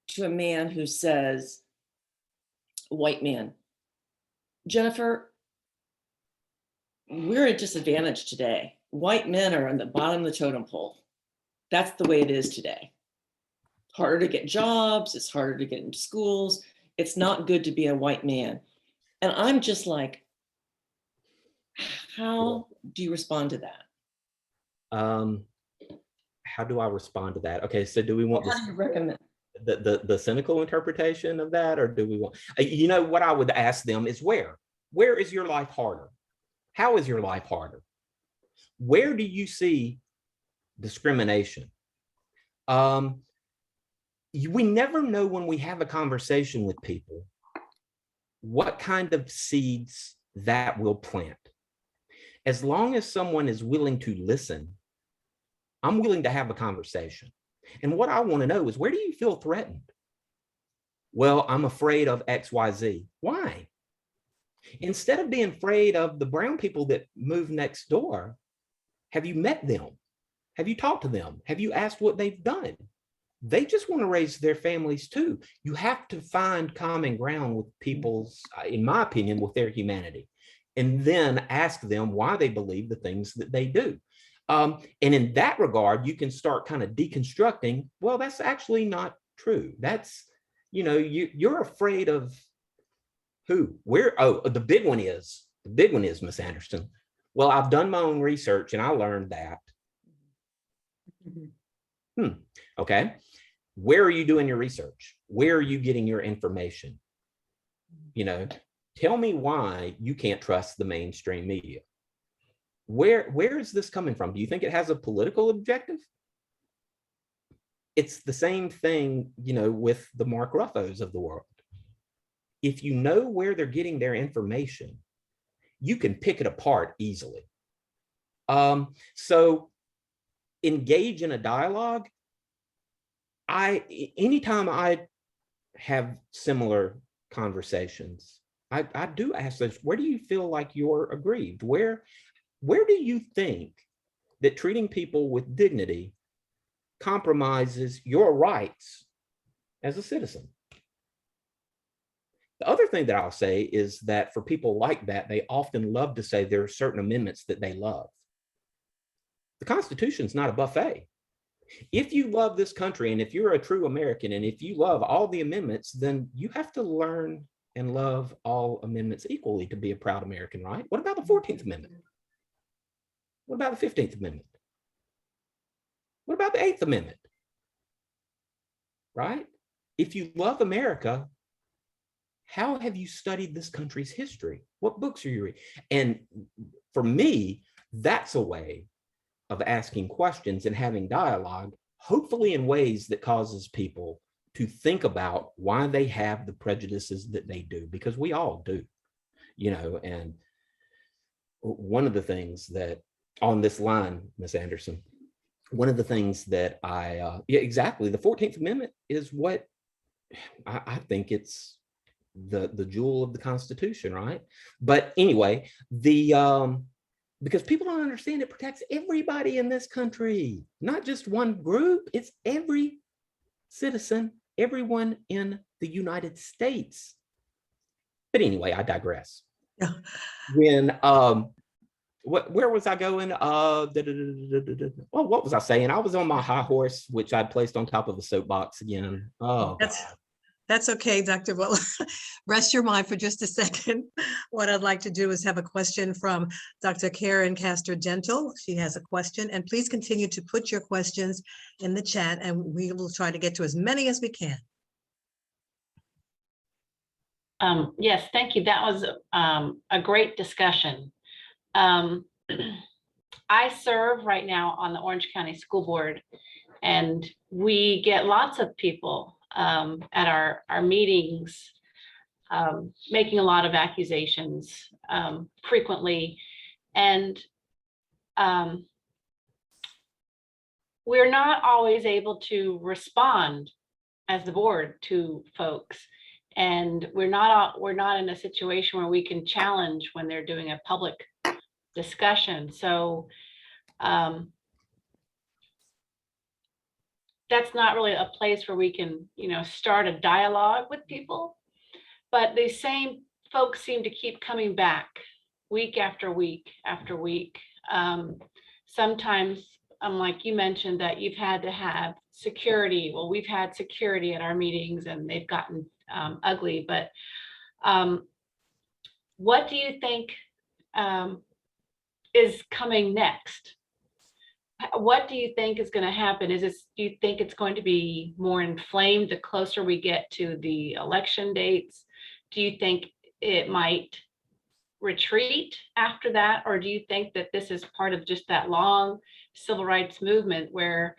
to a man who says, white man, Jennifer, we're at a disadvantage today. White men are on the bottom of the totem pole. That's the way it is today. Harder to get jobs, it's harder to get into schools. It's not good to be a white man. And I'm just like, how do you respond to that? How do I respond to that? Okay, so do we want How do you recommend? the cynical interpretation of that, or do we want, what I would ask them is where is your life harder? How is your life harder? Where do you see discrimination? We never know when we have a conversation with people what kind of seeds that will plant. As long as someone is willing to listen, I'm willing to have a conversation. And what I want to know is, where do you feel threatened? Well, I'm afraid of XYZ. Why? Instead of being afraid of the brown people that move next door, have you met them? Have you talked to them? Have you asked what they've done? They just want to raise their families too. You have to find common ground with people's, in my opinion, with their humanity, and then ask them why they believe the things that they do. And in that regard, you can start kind of deconstructing, well, that's actually not true. That's, you're afraid of who, where, the big one is, Miss Anderson. Well, I've done my own research and I learned that. Okay. Where are you doing your research? Where are you getting your information? Tell me why you can't trust the mainstream media. Where is this coming from? Do you think it has a political objective? It's the same thing, with the Mark Ruffos of the world. If you know where they're getting their information, you can pick it apart easily. So engage in a dialogue. Anytime I have similar conversations, I do ask this, where do you feel like you're aggrieved? Where do you think that treating people with dignity compromises your rights as a citizen? The other thing that I'll say is that for people like that, they often love to say there are certain amendments that they love. The Constitution is not a buffet. If you love this country, and if you're a true American, and if you love all the amendments, then you have to learn and love all amendments equally to be a proud American, right? What about the 14th Amendment? What about the 15th Amendment? What about the 8th Amendment? Right? If you love America, how have you studied this country's history? What books are you reading? And for me, that's a way of asking questions and having dialogue, hopefully in ways that causes people to think about why they have the prejudices that they do, because we all do, and one of the things that on this line, Ms. Anderson, one of the things that exactly, the 14th Amendment is what I think it's the jewel of the Constitution, right? But anyway, because people don't understand, it protects everybody in this country, not just one group. It's every citizen, everyone in the United States. But anyway, I digress. Yeah. When where was I going? Well, what was I saying? I was on my high horse, which I placed on top of a soapbox again. Oh, That's okay, Dr. Butler. Rest your mind for just a second. What I'd like to do is have a question from Dr. Karen Castor-Gentle. She has a question, and please continue to put your questions in the chat, and we will try to get to as many as we can. Yes, thank you. That was a great discussion. I serve right now on the Orange County School Board, and we get lots of people at our meetings making a lot of accusations frequently. And we're not always able to respond as the board to folks. And we're not in a situation where we can challenge when they're doing a public discussion. So that's not really a place where we can, start a dialogue with people. But the same folks seem to keep coming back week after week after week. Sometimes, like you mentioned, that you've had to have security. Well, we've had security at our meetings and they've gotten ugly. But what do you think is coming next? What do you think is going to happen? Do you think it's going to be more inflamed the closer we get to the election dates? Do you think it might retreat after that? Or do you think that this is part of just that long civil rights movement where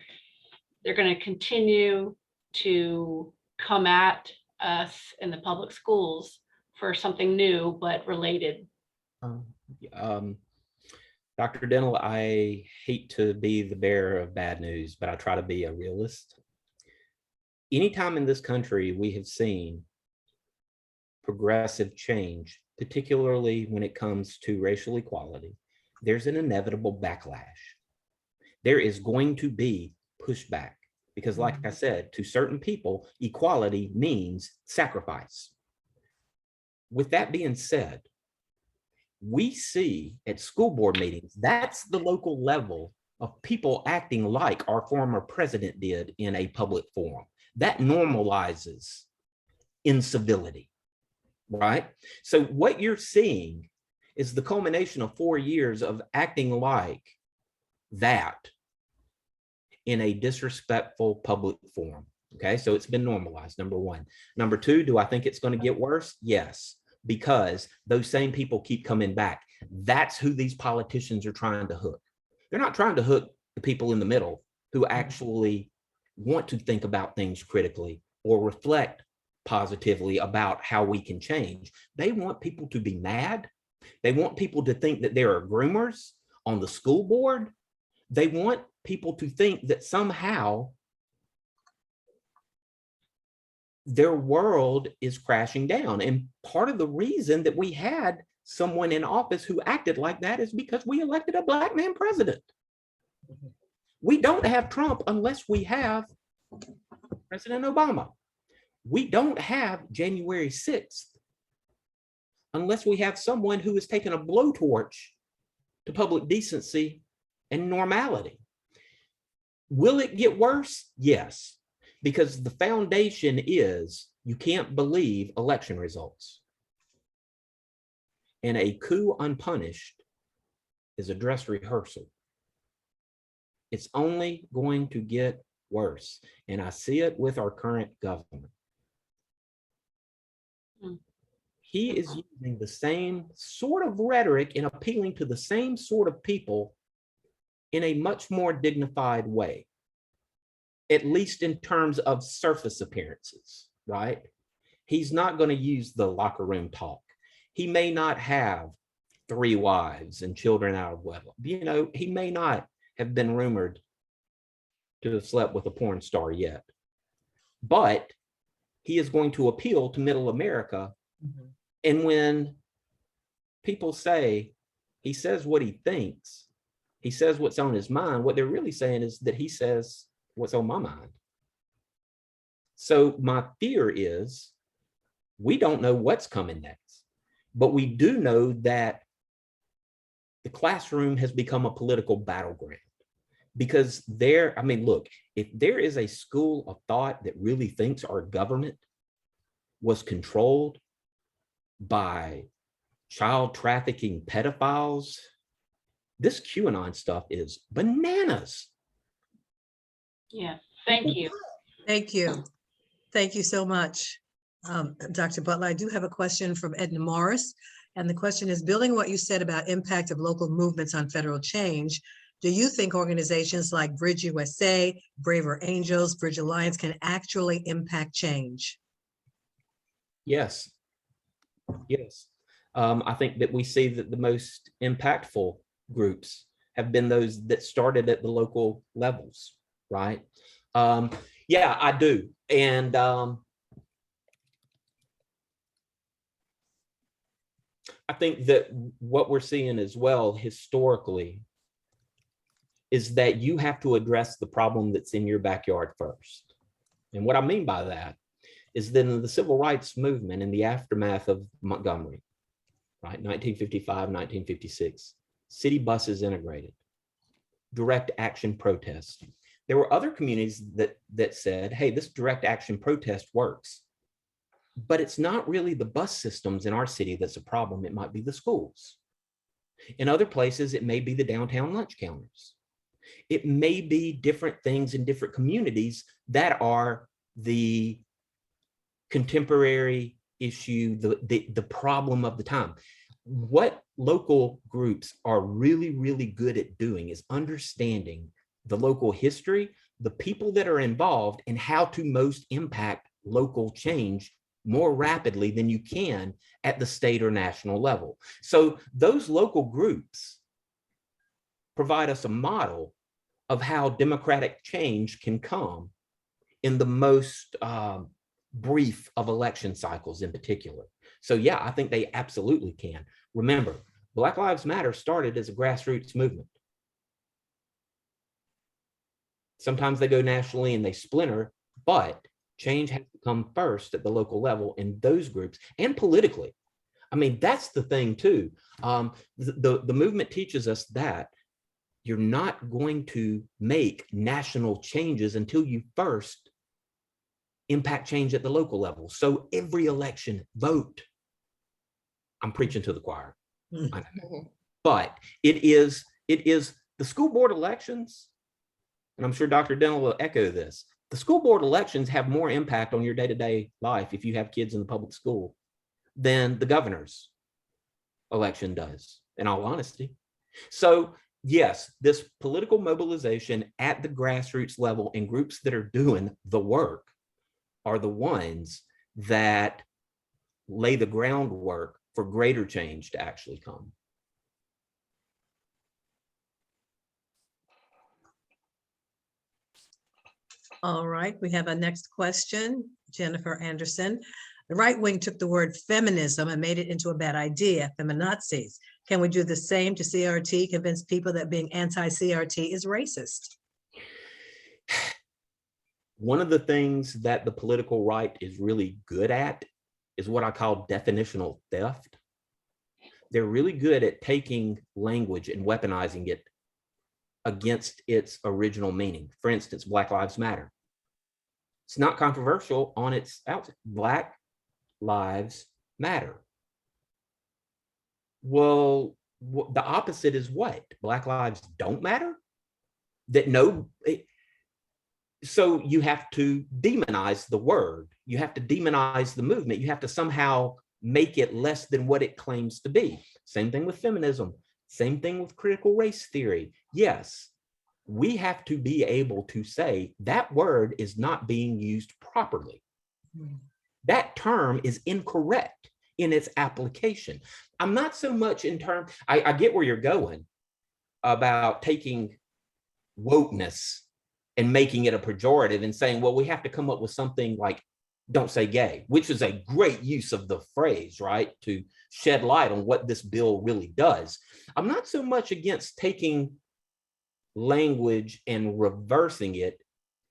they're going to continue to come at us in the public schools for something new but related? Dr. Dental, I hate to be the bearer of bad news, but I try to be a realist. Anytime in this country we have seen progressive change, particularly when it comes to racial equality, there's an inevitable backlash. There is going to be pushback because, like I said, to certain people, equality means sacrifice. With that being said, we see at school board meetings, that's the local level of people acting like our former president did in a public forum. That normalizes incivility, right? So what you're seeing is the culmination of 4 years of acting like that in a disrespectful public forum. Okay, so it's been normalized, number one. Number two, do I think it's going to get worse? Yes, because those same people keep coming back. That's who these politicians are trying to hook. They're not trying to hook the people in the middle who actually want to think about things critically or reflect positively about how we can change. They want people to be mad. They want people to think that there are groomers on the school board. They want people to think that somehow their world is crashing down. And part of the reason that we had someone in office who acted like that is because we elected a Black man president. We don't have Trump unless we have President Obama. We don't have January 6th unless we have someone who has taken a blowtorch to public decency and normality. Will it get worse? Yes, because the foundation is you can't believe election results. And a coup unpunished is a dress rehearsal. It's only going to get worse. And I see it with our current governor. He is using the same sort of rhetoric and appealing to the same sort of people in a much more dignified way, at least in terms of surface appearances, right? He's not going to use the locker room talk. He may not have 3 wives and children out of wedlock. You know, he may not have been rumored to have slept with a porn star yet, but he is going to appeal to middle America. And when people say he says what he thinks, he says what's on his mind, what they're really saying is that he says what's on my mind. So my fear is we don't know what's coming next, but we do know that the classroom has become a political battleground because look, if there is a school of thought that really thinks our government was controlled by child trafficking pedophiles, this QAnon stuff is bananas. Yeah, thank you. Thank you. Thank you so much. Dr. Butler, I do have a question from Edna Morris. And the question is, building what you said about impact of local movements on federal change, do you think organizations like Bridge USA, Braver Angels, Bridge Alliance can actually impact change? Yes. Yes. I think that we see that the most impactful groups have been those that started at the local levels, right? Yeah, I do. And I think that what we're seeing as well historically is that you have to address the problem that's in your backyard first. And what I mean by that is that in the civil rights movement, in the aftermath of Montgomery, right, 1955, 1956, city buses integrated, direct action protest. There were other communities that said, hey, this direct action protest works, but it's not really the bus systems in our city that's a problem. It might be the schools. In other places, it may be the downtown lunch counters. It may be different things in different communities that are the contemporary issue, the problem of the time. What local groups are really, really good at doing is understanding the local history, the people that are involved, and how to most impact local change more rapidly than you can at the state or national level. So those local groups provide us a model of how democratic change can come in the most brief of election cycles in particular. So yeah, I think they absolutely can. Remember, Black Lives Matter started as a grassroots movement. Sometimes they go nationally and they splinter, but change has to come first at the local level in those groups and politically. I mean, that's the thing too. The movement teaches us that you're not going to make national changes until you first impact change at the local level. So every election, vote. I'm preaching to the choir. But it is the school board elections, and I'm sure Dr. Dental will echo this. The school board elections have more impact on your day-to-day life if you have kids in the public school than the governor's election does, in all honesty. So yes, this political mobilization at the grassroots level and groups that are doing the work are the ones that lay the groundwork for greater change to actually come. All right, we have a next question, Jennifer Anderson. The right wing took the word feminism and made it into a bad idea, feminazis. Can we do the same to CRT, convince people that being anti-CRT is racist? One of the things that the political right is really good at is what I call definitional theft. They're really good at taking language and weaponizing it against its original meaning. For instance, Black Lives Matter. It's not controversial on its outset. Black lives matter. Well, the opposite is what? Black lives don't matter? That no. So you have to demonize the word. You have to demonize the movement. You have to somehow make it less than what it claims to be. Same thing with feminism. Same thing with critical race theory. Yes, we have to be able to say that word is not being used properly. That term is incorrect in its application. I'm not so much in terms, I get where you're going about taking wokeness and making it a pejorative and saying, well, we have to come up with something like don't say gay, which is a great use of the phrase, right? To shed light on what this bill really does. I'm not so much against taking language and reversing it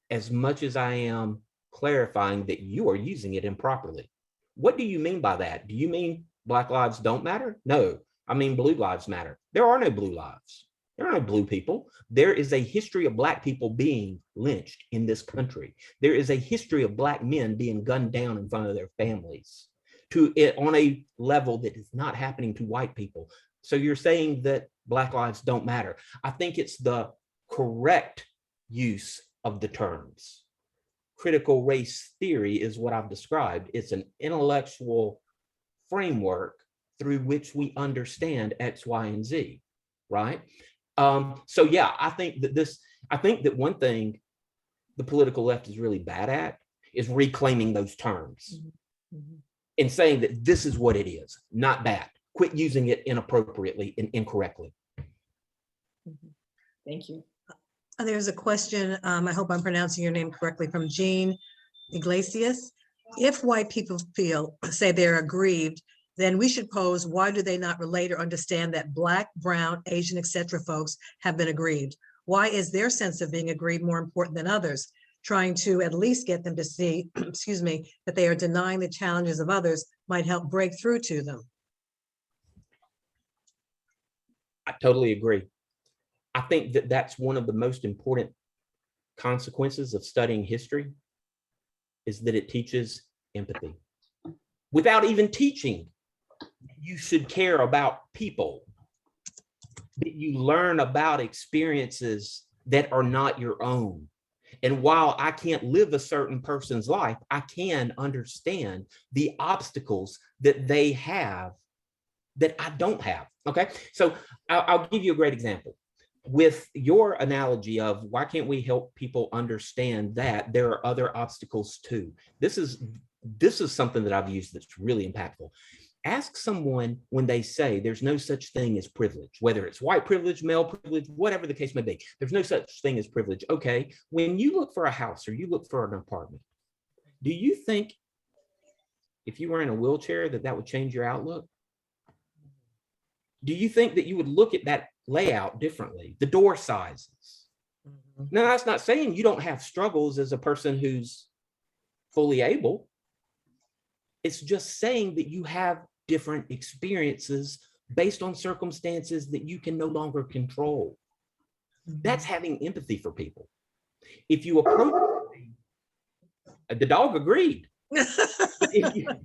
as much as I am clarifying that you are using it improperly. What do you mean by that? Do you mean Black lives don't matter? No, I mean blue lives matter. There are no blue lives. There are no blue people. There is a history of Black people being lynched in this country. There is a history of Black men being gunned down in front of their families on a level that is not happening to white people. So you're saying that Black lives don't matter. I think it's the correct use of the terms. Critical race theory is what I've described. It's an intellectual framework through which we understand X, Y, and Z, right? So yeah, I think that one thing the political left is really bad at is reclaiming those terms and saying that this is what it is, not that. Quit using it inappropriately and incorrectly. Thank you. There's a question, I hope I'm pronouncing your name correctly, from Jean Iglesias. If white people say they're aggrieved, then we should pose, why do they not relate or understand that Black, Brown, Asian, etc. folks have been aggrieved? Why is their sense of being aggrieved more important than others? Trying to at least get them to see, excuse me, that they are denying the challenges of others might help break through to them. I totally agree. I think that that's one of the most important consequences of studying history, is that it teaches empathy. Without even teaching, you should care about people, that you learn about experiences that are not your own. And while I can't live a certain person's life, I can understand the obstacles that they have that I don't have. Okay, so I'll give you a great example. With your analogy of why can't we help people understand that there are other obstacles too? This is something that I've used that's really impactful. Ask someone when they say there's no such thing as privilege, whether it's white privilege, male privilege, whatever the case may be. There's no such thing as privilege. Okay, when you look for a house or you look for an apartment, do you think if you were in a wheelchair that would change your outlook? Do you think that you would look at that layout differently, the door sizes? Now, that's not saying you don't have struggles as a person who's fully able. It's just saying that you have different experiences based on circumstances that you can no longer control. That's having empathy for people. If you approach, the dog agreed. The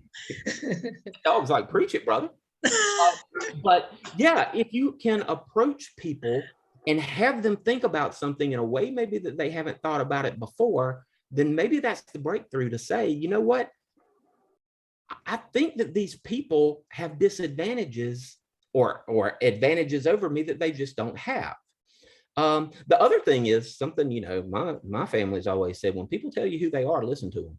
dog's like, preach it, brother. But yeah, if you can approach people and have them think about something in a way maybe that they haven't thought about it before, then maybe that's the breakthrough to say, you know what? I think that these people have disadvantages or advantages over me that they just don't have. The other thing is something, you know, my family's always said, when people tell you who they are, listen to them.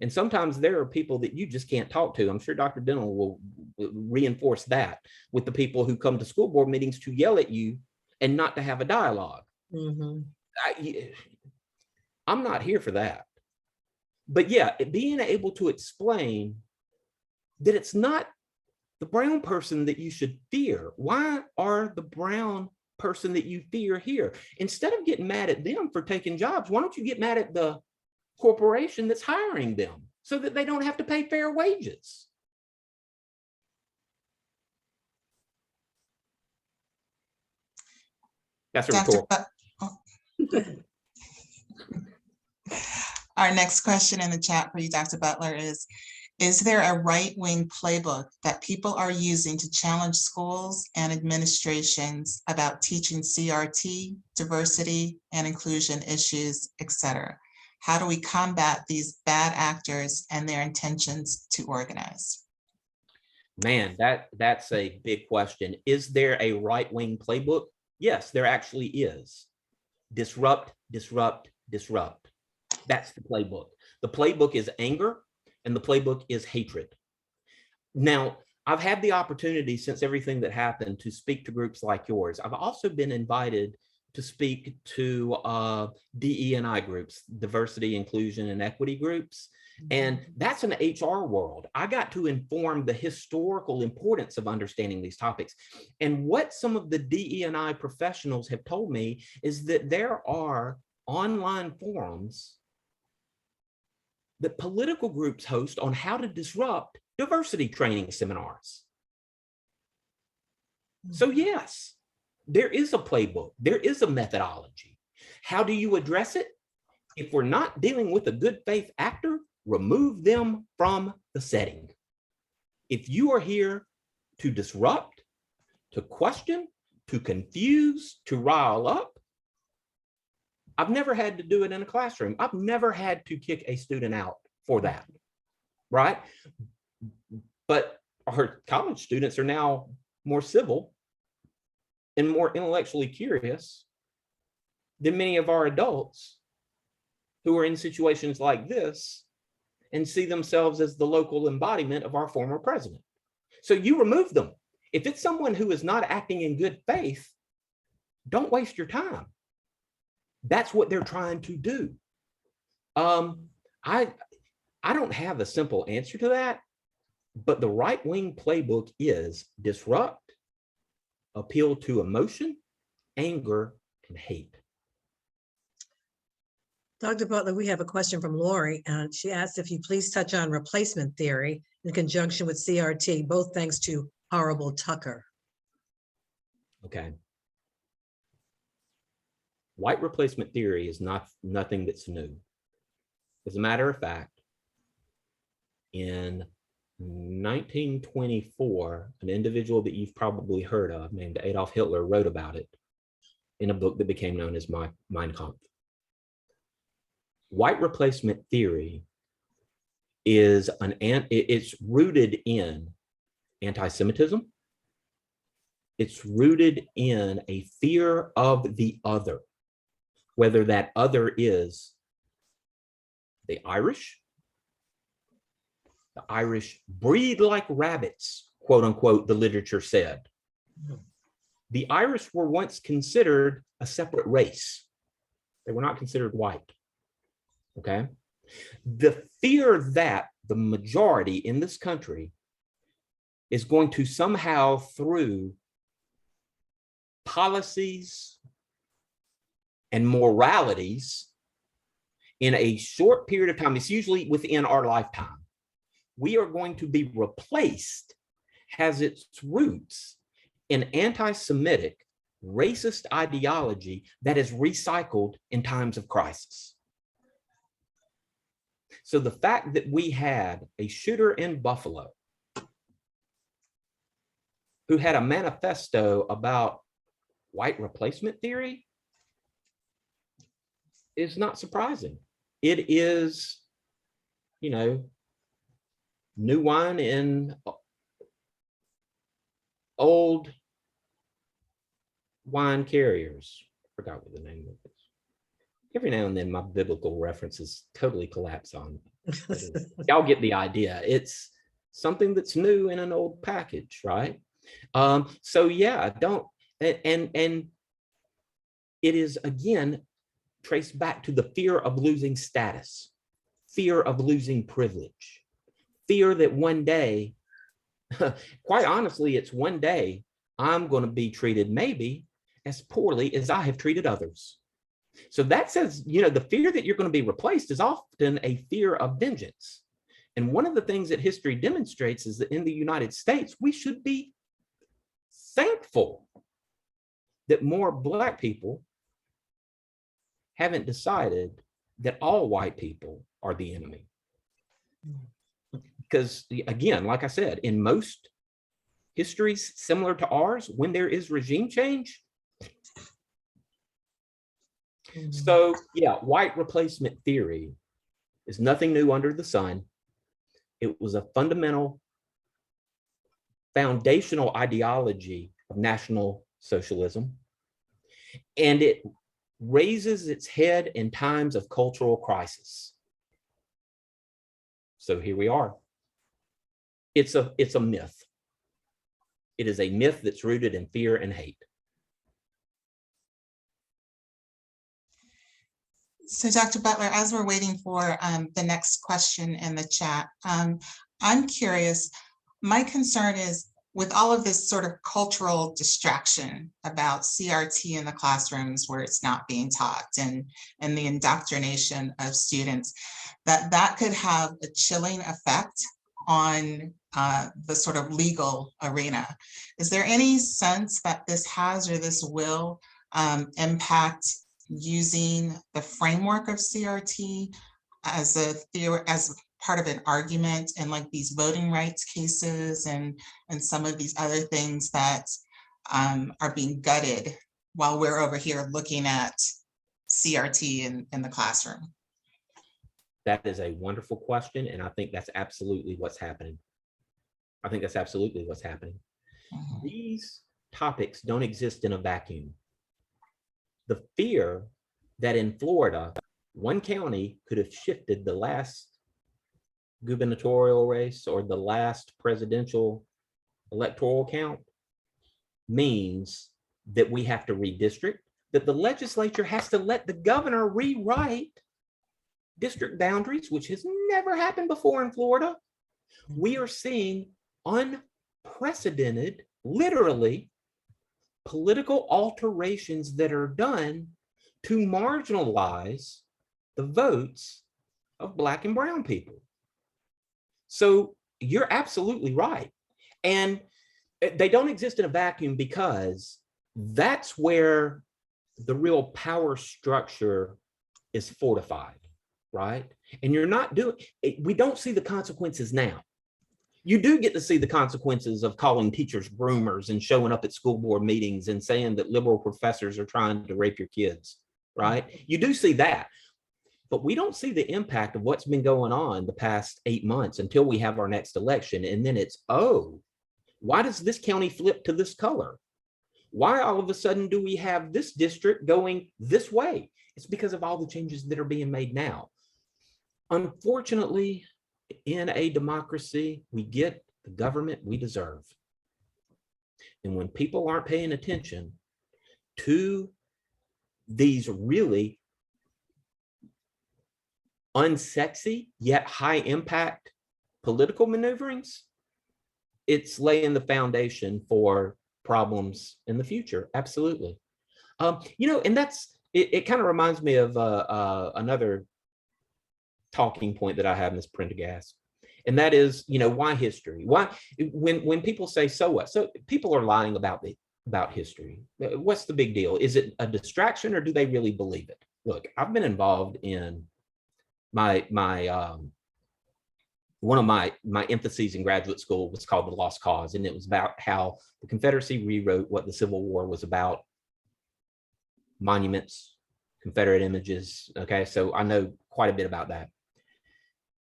And sometimes there are people that you just can't talk to. I'm sure Dr. Dental will reinforce that with the people who come to school board meetings to yell at you and not to have a dialogue. I'm not here for that. But yeah, being able to explain that it's not the brown person that you should fear. Why are the brown person that you fear here? Instead of getting mad at them for taking jobs, why don't you get mad at the corporation that's hiring them so that they don't have to pay fair wages? That's a rhetorical. Our next question in the chat for you, Dr. Butler, is there a right-wing playbook that people are using to challenge schools and administrations about teaching CRT, diversity and inclusion issues, etc.? How do we combat these bad actors and their intentions to organize? Man, that's a big question. Is there a right-wing playbook? Yes, there actually is. Disrupt, disrupt, disrupt. That's the playbook. The playbook is anger and the playbook is hatred. Now, I've had the opportunity since everything that happened to speak to groups like yours. I've also been invited to speak to DE&I groups, diversity, inclusion, and equity groups. And that's an HR world. I got to inform the historical importance of understanding these topics. And what some of the DE&I professionals have told me is that there are online forums that political groups host on how to disrupt diversity training seminars. So yes, there is a playbook, there is a methodology. How do you address it? If we're not dealing with a good faith actor, remove them from the setting. If you are here to disrupt, to question, to confuse, to rile up, I've never had to do it in a classroom. I've never had to kick a student out for that, right? But our college students are now more civil and more intellectually curious than many of our adults who are in situations like this and see themselves as the local embodiment of our former president. So you remove them. If it's someone who is not acting in good faith, don't waste your time. That's what they're trying to do. I don't have a simple answer to that, but the right-wing playbook is disrupt, appeal to emotion, anger, and hate. Dr. Butler, we have a question from Lori. She asked if you please touch on replacement theory in conjunction with CRT, both thanks to Horrible Tucker. Okay. White replacement theory is nothing that's new. As a matter of fact, in 1924, an individual that you've probably heard of named Adolf Hitler wrote about it in a book that became known as Mein Kampf. White replacement theory is it's rooted in anti-Semitism. It's rooted in a fear of the other, whether that other is the Irish breed like rabbits, quote unquote, the literature said. The Irish were once considered a separate race. They were not considered white. Okay. The fear that the majority in this country is going to somehow, through policies and moralities in a short period of time, it's usually within our lifetime, we are going to be replaced, has its roots in anti-Semitic racist ideology that is recycled in times of crisis. So the fact that we had a shooter in Buffalo who had a manifesto about white replacement theory is not surprising. It is, you know, new wine in old wine carriers. I forgot what the name of it is. Every now and then my biblical references totally collapse on me. Y'all get the idea. It's something that's new in an old package, right? So yeah, and it is again traced back to the fear of losing status, fear of losing privilege, fear that one day, quite honestly, it's one day I'm going to be treated maybe as poorly as I have treated others. So that says, you know, the fear that you're going to be replaced is often a fear of vengeance. And one of the things that history demonstrates is that in the United States, we should be thankful that more Black people haven't decided that all white people are the enemy. Because again, like I said, in most histories similar to ours, when there is regime change, so yeah, white replacement theory is nothing new under the sun. It was a fundamental, foundational ideology of National Socialism, and it raises its head in times of cultural crisis. So here we are. It's a myth. It is a myth that's rooted in fear and hate. So Dr. Butler, as we're waiting for the next question in the chat, I'm curious, my concern is with all of this sort of cultural distraction about CRT in the classrooms where it's not being taught and the indoctrination of students, that could have a chilling effect on the sort of legal arena. Is there any sense that this has or this will impact using the framework of CRT as as part of an argument in like these voting rights cases and some of these other things that are being gutted while we're over here looking at CRT in the classroom? That is a wonderful question, and I think that's absolutely what's happening. I think that's absolutely what's happening. Mm-hmm. These topics don't exist in a vacuum. The fear that in Florida, one county could have shifted the last gubernatorial race or the last presidential electoral count means that we have to redistrict, that the legislature has to let the governor rewrite district boundaries, which has never happened before in Florida. We are seeing unprecedented, literally, political alterations that are done to marginalize the votes of Black and brown people. So you're absolutely right. And they don't exist in a vacuum, because that's where the real power structure is fortified, right? And you're not doing it. We don't see the consequences now. You do get to see the consequences of calling teachers groomers and showing up at school board meetings and saying that liberal professors are trying to rape your kids, right? You do see that. But we don't see the impact of what's been going on the past 8 months until we have our next election. And then it's, oh, why does this county flip to this color? Why all of a sudden do we have this district going this way? It's because of all the changes that are being made now. Unfortunately, in a democracy, we get the government we deserve. And when people aren't paying attention to these really unsexy yet high impact political maneuverings, it's laying the foundation for problems in the future. Absolutely. And that's, it kind of reminds me of another talking point that I have, Ms. Prendergast, and that is, why history? Why, when people say, so what? So people are lying about history. What's the big deal? Is it a distraction, or do they really believe it? Look, I've been involved in one of my emphases in graduate school was called The Lost Cause, and it was about how the Confederacy rewrote what the Civil War was about. Monuments, Confederate images. Okay, so I know quite a bit about that.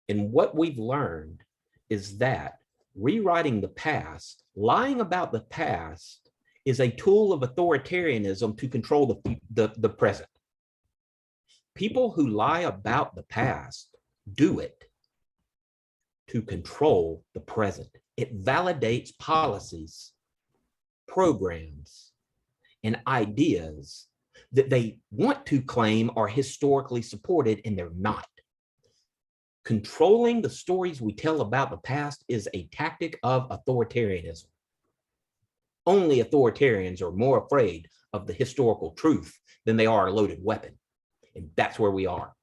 And what we've learned is that rewriting the past, lying about the past, is a tool of authoritarianism to control the present. People who lie about the past do it to control the present. It validates policies, programs, and ideas that they want to claim are historically supported, and they're not. Controlling the stories we tell about the past is a tactic of authoritarianism. Only authoritarians are more afraid of the historical truth than they are a loaded weapon. And that's where we are.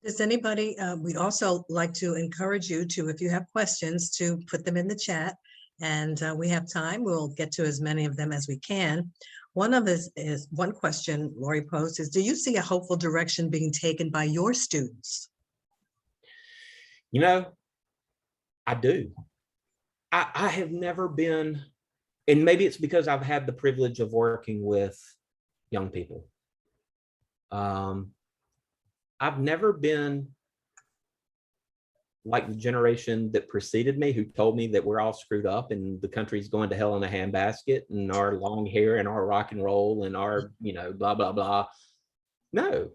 Does anybody, we'd also like to encourage you to, if you have questions, to put them in the chat, and we have time. We'll get to as many of them as we can. One of us is, one question Lori posed is, do you see a hopeful direction being taken by your students? I do. I have never been, and maybe it's because I've had the privilege of working with young people. I've never been like the generation that preceded me, who told me that we're all screwed up and the country's going to hell in a handbasket, and our long hair and our rock and roll and our, blah, blah, blah. No,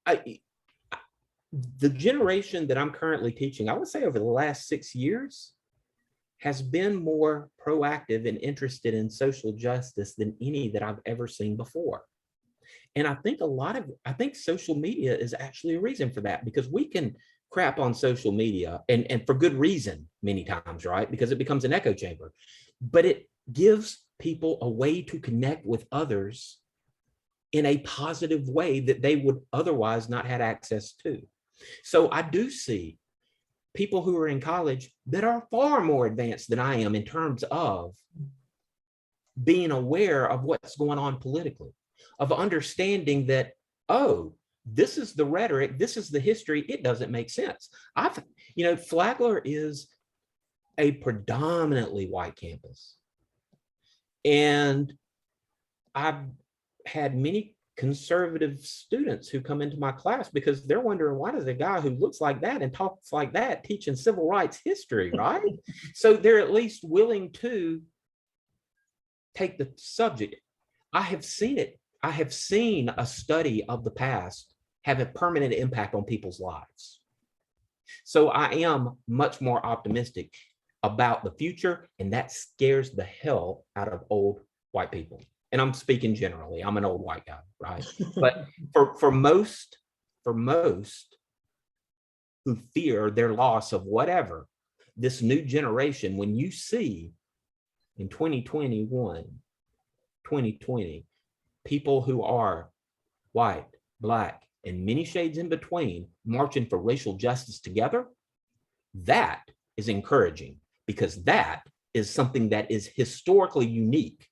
the generation that I'm currently teaching, I would say over the last 6 years, has been more proactive and interested in social justice than any that I've ever seen before. And I think I think social media is actually a reason for that, because we can crap on social media, and for good reason many times, right? Because it becomes an echo chamber, but it gives people a way to connect with others in a positive way that they would otherwise not have access to. So I do see people who are in college that are far more advanced than I am in terms of being aware of what's going on politically, of understanding that, oh, this is the rhetoric, this is the history, it doesn't make sense. Flagler is a predominantly white campus. And I've had many conservative students who come into my class because they're wondering, why does a guy who looks like that and talks like that teaching civil rights history, right? So they're at least willing to take the subject. I have seen it. I have seen a study of the past have a permanent impact on people's lives. So I am much more optimistic about the future, and that scares the hell out of old white people. And I'm speaking generally, I'm an old white guy, right? But for most who fear their loss of whatever, this new generation, when you see in 2021, 2020, people who are white, black, and many shades in between marching for racial justice together, that is encouraging, because that is something that is historically unique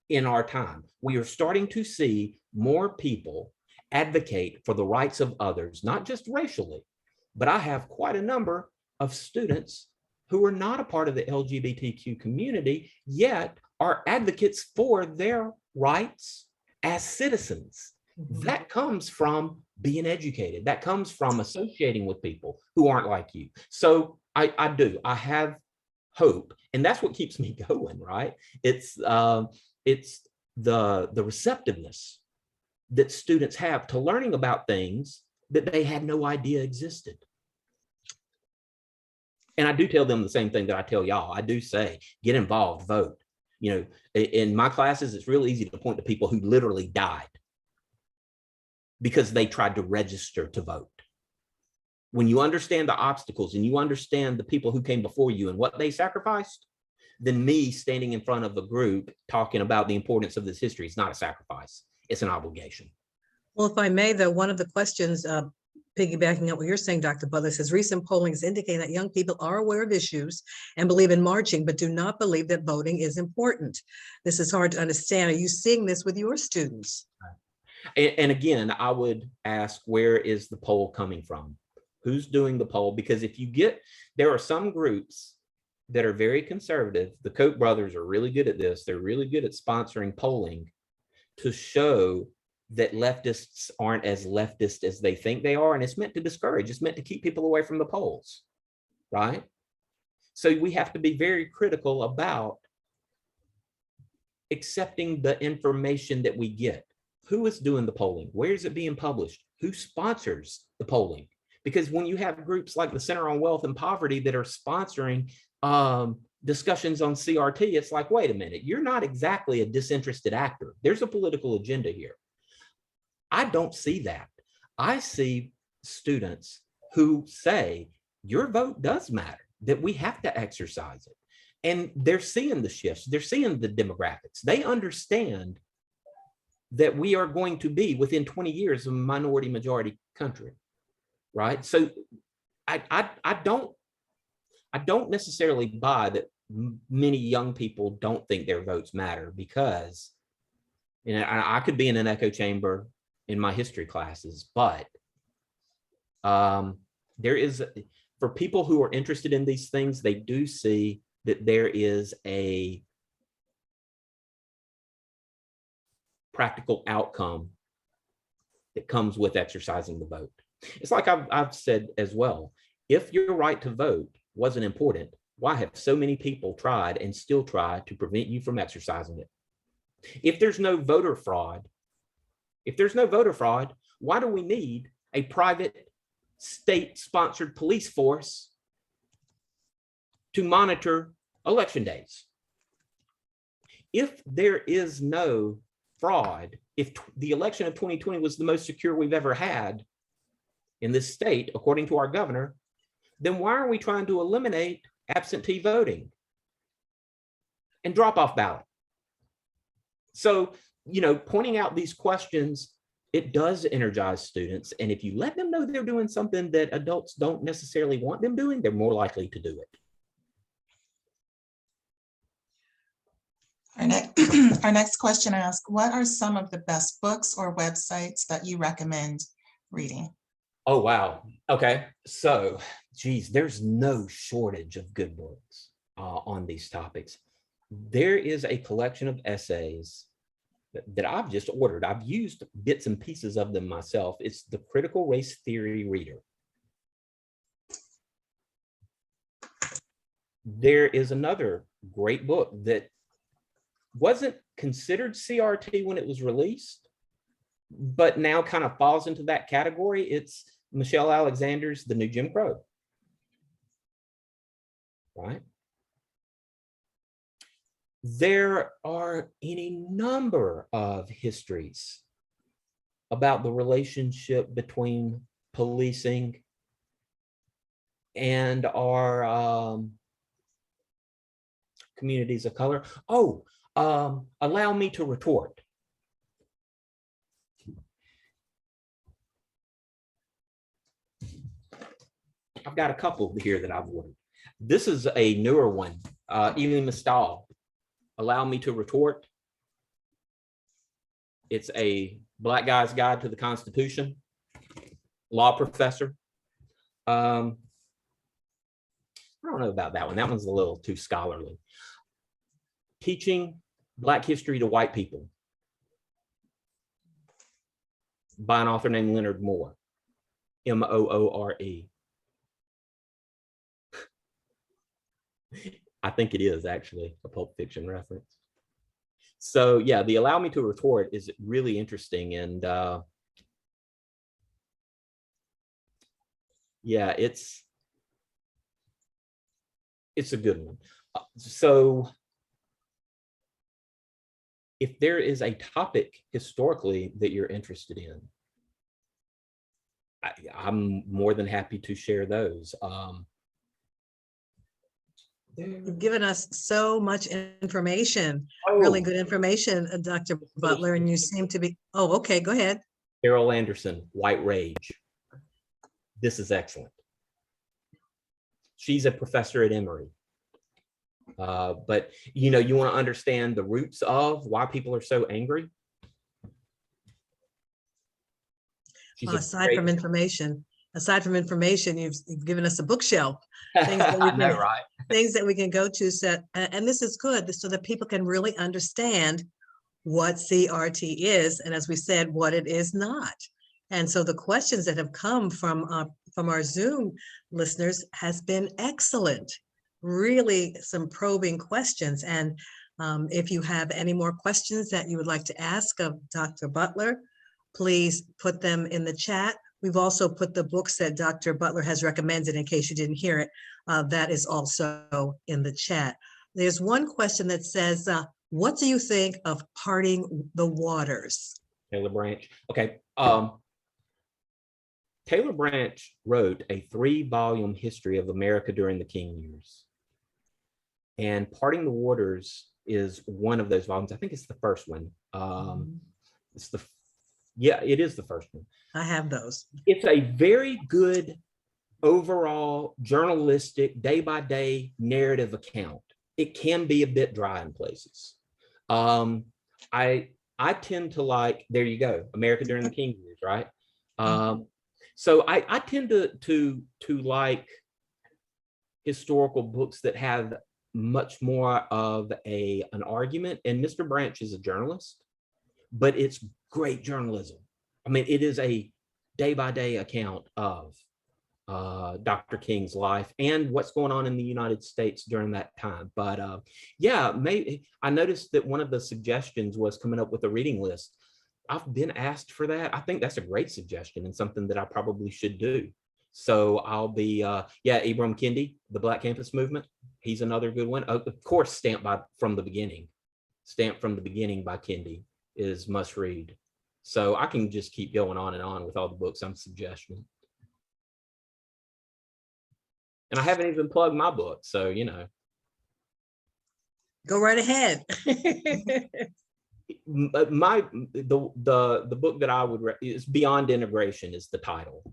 in our time. We are starting to see more people advocate for the rights of others, not just racially, but I have quite a number of students who are not a part of the LGBTQ community, yet are advocates for their rights as citizens. That comes from being educated. That comes from associating with people who aren't like you. So I have hope, and that's what keeps me going, right? It's the receptiveness that students have to learning about things that they had no idea existed. And I do tell them the same thing that I tell y'all. I do say, get involved, vote. You know, in my classes, it's real easy to point to people who literally died because they tried to register to vote. When you understand the obstacles and you understand the people who came before you and what they sacrificed, then me standing in front of a group talking about the importance of this history is not a sacrifice, it's an obligation. Well, if I may, though, one of the questions, piggybacking up what you're saying, Dr. Butler, says recent polling is indicating that young people are aware of issues and believe in marching, but do not believe that voting is important. This is hard to understand. Are you seeing this with your students? And again, I would ask, where is the poll coming from? Who's doing the poll? Because if you get, there are some groups that are very conservative. The Koch brothers are really good at this. They're really good at sponsoring polling to show that leftists aren't as leftist as they think they are. And it's meant to discourage, it's meant to keep people away from the polls, right? So we have to be very critical about accepting the information that we get. Who is doing the polling? Where is it being published? Who sponsors the polling? Because when you have groups like the Center on Wealth and Poverty that are sponsoring discussions on CRT, it's like, wait a minute, you're not exactly a disinterested actor. There's a political agenda here. I don't see that. I see students who say your vote does matter, that we have to exercise it. And they're seeing the shifts, they're seeing the demographics. They understand that we are going to be within 20 years a minority majority country, right? So I don't necessarily buy that many young people don't think their votes matter, because, you know, I could be in an echo chamber in my history classes, but there is, for people who are interested in these things, they do see that there is a practical outcome that comes with exercising the vote. It's like I've said as well, if your right to vote wasn't important, why have so many people tried and still try to prevent you from exercising it? If there's no voter fraud, why do we need a private state-sponsored police force to monitor election days? If there is no fraud, if the election of 2020 was the most secure we've ever had in this state, according to our governor, then why are we trying to eliminate absentee voting and drop-off ballot? So, you know, pointing out these questions, it does energize students. And if you let them know they're doing something that adults don't necessarily want them doing, they're more likely to do it. Our next question asks, what are some of the best books or websites that you recommend reading? Oh, wow. Okay. So, geez, there's no shortage of good books on these topics. There is a collection of essays that I've just ordered. I've used bits and pieces of them myself. It's the Critical Race Theory Reader. There is another great book that wasn't considered CRT when it was released, but now kind of falls into that category. It's Michelle Alexander's The New Jim Crow. right? There are any number of histories about the relationship between policing and our communities of color. Oh, allow me to retort. I've got a couple here that I've ordered. This is a newer one, Elie Mistal, Allow Me to Retort. It's a Black guy's guide to the Constitution, law professor. I don't know about that one. That one's a little too scholarly. Teaching Black History to White People by an author named Leonard Moore, Moore. I think it is actually a Pulp Fiction reference. So yeah, the Allow Me to Retort is really interesting. And yeah, it's a good one. So if there is a topic historically that you're interested in, I'm more than happy to share those. You've given us so much information, really good information, Dr. Butler, and you seem to be, oh, okay, go ahead. Carol Anderson, White Rage. This is excellent. She's a professor at Emory. But you know, you want to understand the roots of why people are so angry. Aside from information, you've given us a bookshelf. Things that we I know, can, right? things that we can go to. So, and this is good so that people can really understand what CRT is, and as we said, what it is not. And so the questions that have come from our Zoom listeners has been excellent. Really some probing questions. And if you have any more questions that you would like to ask of Dr. Butler, please put them in the chat. We've also put the books that Dr. Butler has recommended in case you didn't hear it. That is also in the chat. There's one question that says, what do you think of parting the waters? Taylor Branch. Okay. Taylor Branch wrote a 3-volume history of America during the King years. And Parting the Waters is one of those volumes. I think it's the first one. It is the first one. I have those. It's a very good overall journalistic day-by-day narrative account. It can be a bit dry in places. I tend to like, there you go, America during the King years, right? So I tend to like historical books that have much more of an argument. And Mr. Branch is a journalist, but it's great journalism. I mean, it is a day-by-day account of Dr. King's life and what's going on in the United States during that time. But yeah, maybe I noticed that one of the suggestions was coming up with a reading list. I've been asked for that. I think that's a great suggestion and something that I probably should do. So I'll be, yeah, Ibram Kendi, the Black Campus Movement. He's another good one. Of course, Stamped from the Beginning by Kendi is must read. So I can just keep going on and on with all the books I'm suggesting. And I haven't even plugged my book, so you know. Go right ahead. The book that I would is Beyond Integration is the title.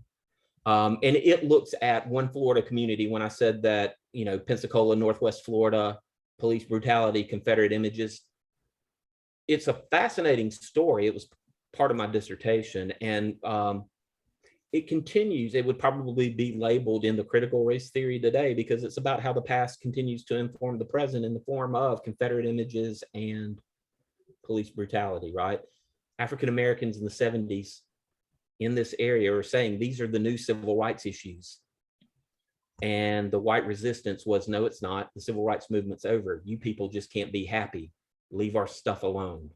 And it looks at one Florida community. When I said that, you know, Pensacola, Northwest Florida, police brutality, Confederate images. It's a fascinating story. It was part of my dissertation, and it continues. It would probably be labeled in the critical race theory today because it's about how the past continues to inform the present in the form of Confederate images and police brutality, right? African Americans in the 70s in this area are saying these are the new civil rights issues. And the white resistance was, no, it's not. The civil rights movement's over. You people just can't be happy. Leave our stuff alone.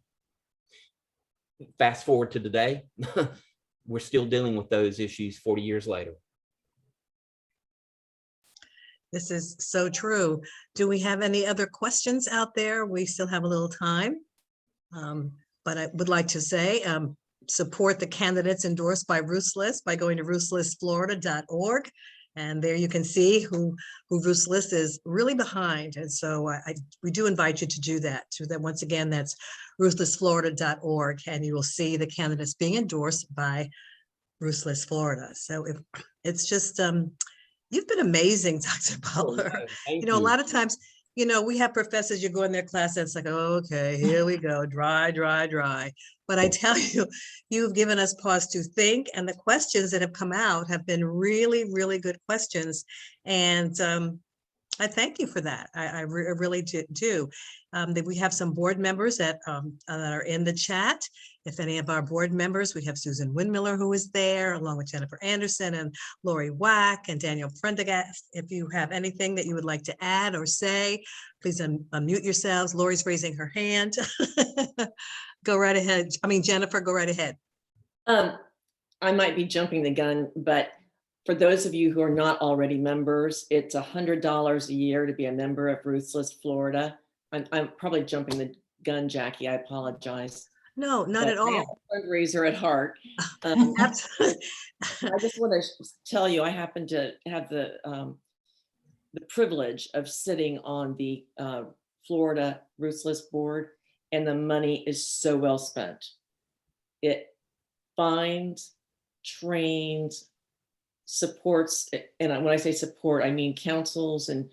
Fast forward to today, we're still dealing with those issues 40 years later. This is so true. Do we have any other questions out there? We still have a little time. But I would like to say, support the candidates endorsed by Ruth's List by going to ruthslistflorida.org. And there you can see who Ruth's List is really behind. And so we do invite you to do that. Once again, that's ruthslistflorida.org, and you will see the candidates being endorsed by Ruth's List Florida. So it's just, you've been amazing, Dr. Butler. Thank A lot of times, we have professors, you go in their class and it's like, okay, here we go, dry, dry, dry. But I tell you, you've given us pause to think, and the questions that have come out have been really, really good questions. And I thank you for that. I really do. We have some board members that are in the chat. If any of our board members, we have Susan Windmiller, who is there, along with Jennifer Anderson and Lori Wack and Daniel Prendergast. If you have anything that you would like to add or say, please unmute yourselves. Lori's raising her hand. Go right ahead. Jennifer, go right ahead. I might be jumping the gun, but for those of you who are not already members, it's $100 a year to be a member of Ruth's List Florida. I'm probably jumping the gun, Jackie. I apologize. No, not at I am all. a fundraiser at heart. I just want to tell you, I happen to have the privilege of sitting on the Florida Ruth's List board, and the money is so well spent. It finds, trains, supports, and when I say support, I mean counsels and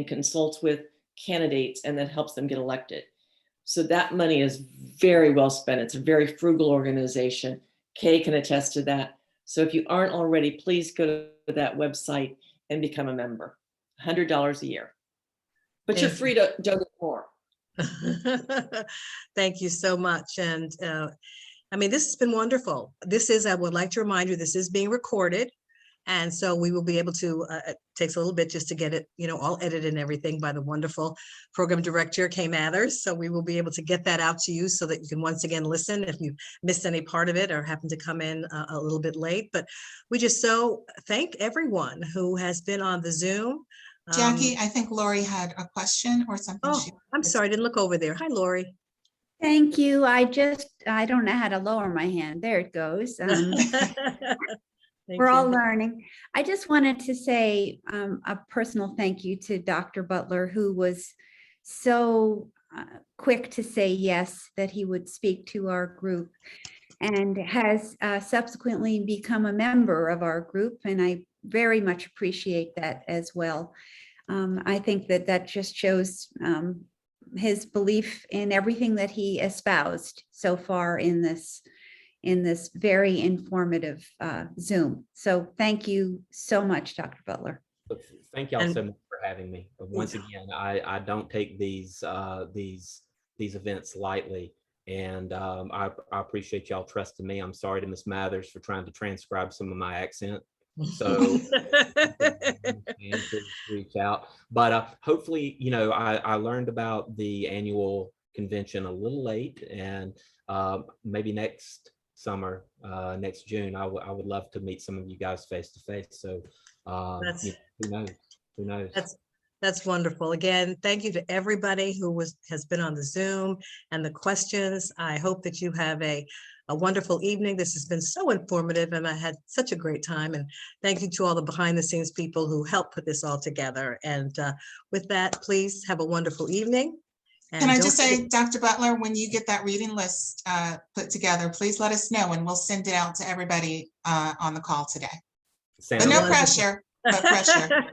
consults with candidates, and then helps them get elected. So that money is very well spent. It's a very frugal organization. Kay can attest to that. So if you aren't already, please go to that website and become a member. $100 a year. But you're free to donate more. Thank you so much. And this has been wonderful. I would like to remind you, this is being recorded. And so we will be able to, it takes a little bit just to get it, all edited and everything by the wonderful program director, Kay Mathers. So we will be able to get that out to you so that you can once again listen if you missed any part of it or happen to come in a little bit late. But we just so thank everyone who has been on the Zoom. Jackie, I think Lori had a question or something. Oh, I'm sorry, I didn't look over there. Hi, Lori. Thank you. I don't know how to lower my hand. There it goes. We're all learning. I just wanted to say a personal thank you to Dr. Butler, who was so quick to say yes, that he would speak to our group, and has subsequently become a member of our group. And I very much appreciate that as well. I think that just shows his belief in everything that he espoused so far in this very informative Zoom. So thank you so much, Dr. Butler. Thank y'all so much for having me. But once again, I don't take these events lightly, and I appreciate y'all trusting me. I'm sorry to Miss Mathers for trying to transcribe some of my accent. So reach out, but hopefully, I learned about the annual convention a little late, and maybe next summer, next June, I would love to meet some of you guys face to face. So who knows? That's wonderful. Again, thank you to everybody who has been on the Zoom and the questions. I hope that you have a wonderful evening. This has been so informative, and I had such a great time. And thank you to all the behind the scenes people who helped put this all together. And with that, please have a wonderful evening. And can I just say, Dr. Butler, when you get that reading list put together, please let us know, and we'll send it out to everybody on the call today. But no pressure, but pressure.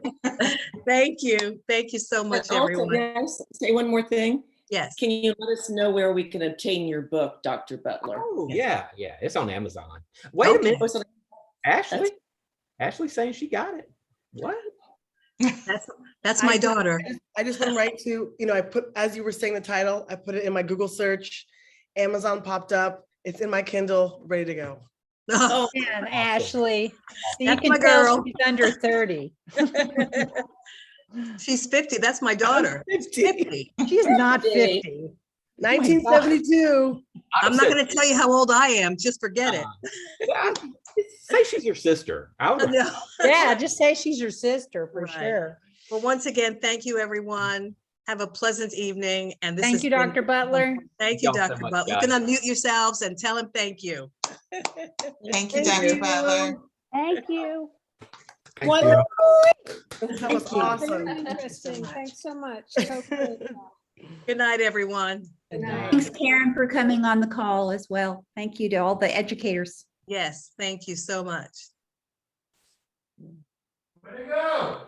Thank you. Thank you so much, everyone. Can I say one more thing? Yes. Can you let us know where we can obtain your book, Dr. Butler? Oh, yeah. It's on Amazon. Wait a minute. Ashley's saying she got it. What? That's my daughter. I just went right to, I put, as you were saying the title, I put it in my Google search. Amazon popped up. It's in my Kindle, ready to go. Oh, man, Ashley. So you that's can my tell girl. she's under 30. She's 50. That's my daughter. 50. She's not 50. 1972. I'm not going to tell you how old I am. Just forget it. Say she's your sister. No. Yeah, just say she's your sister for Right. sure. Well, once again, thank you, everyone. Have a pleasant evening. And this Thank has you, been- Dr. Butler. Thank you, Y'all so Dr. much, Butler. You can guys. unmute yourselves and tell him thank you. Thank you, Thank Dr. you. Butler. Thank you. Thank you. That was awesome. Very interesting. Thanks so much. So good. Good night, everyone. Good night. Thanks, Karen, for coming on the call as well. Thank you to all the educators. Yes, thank you so much. Way to go.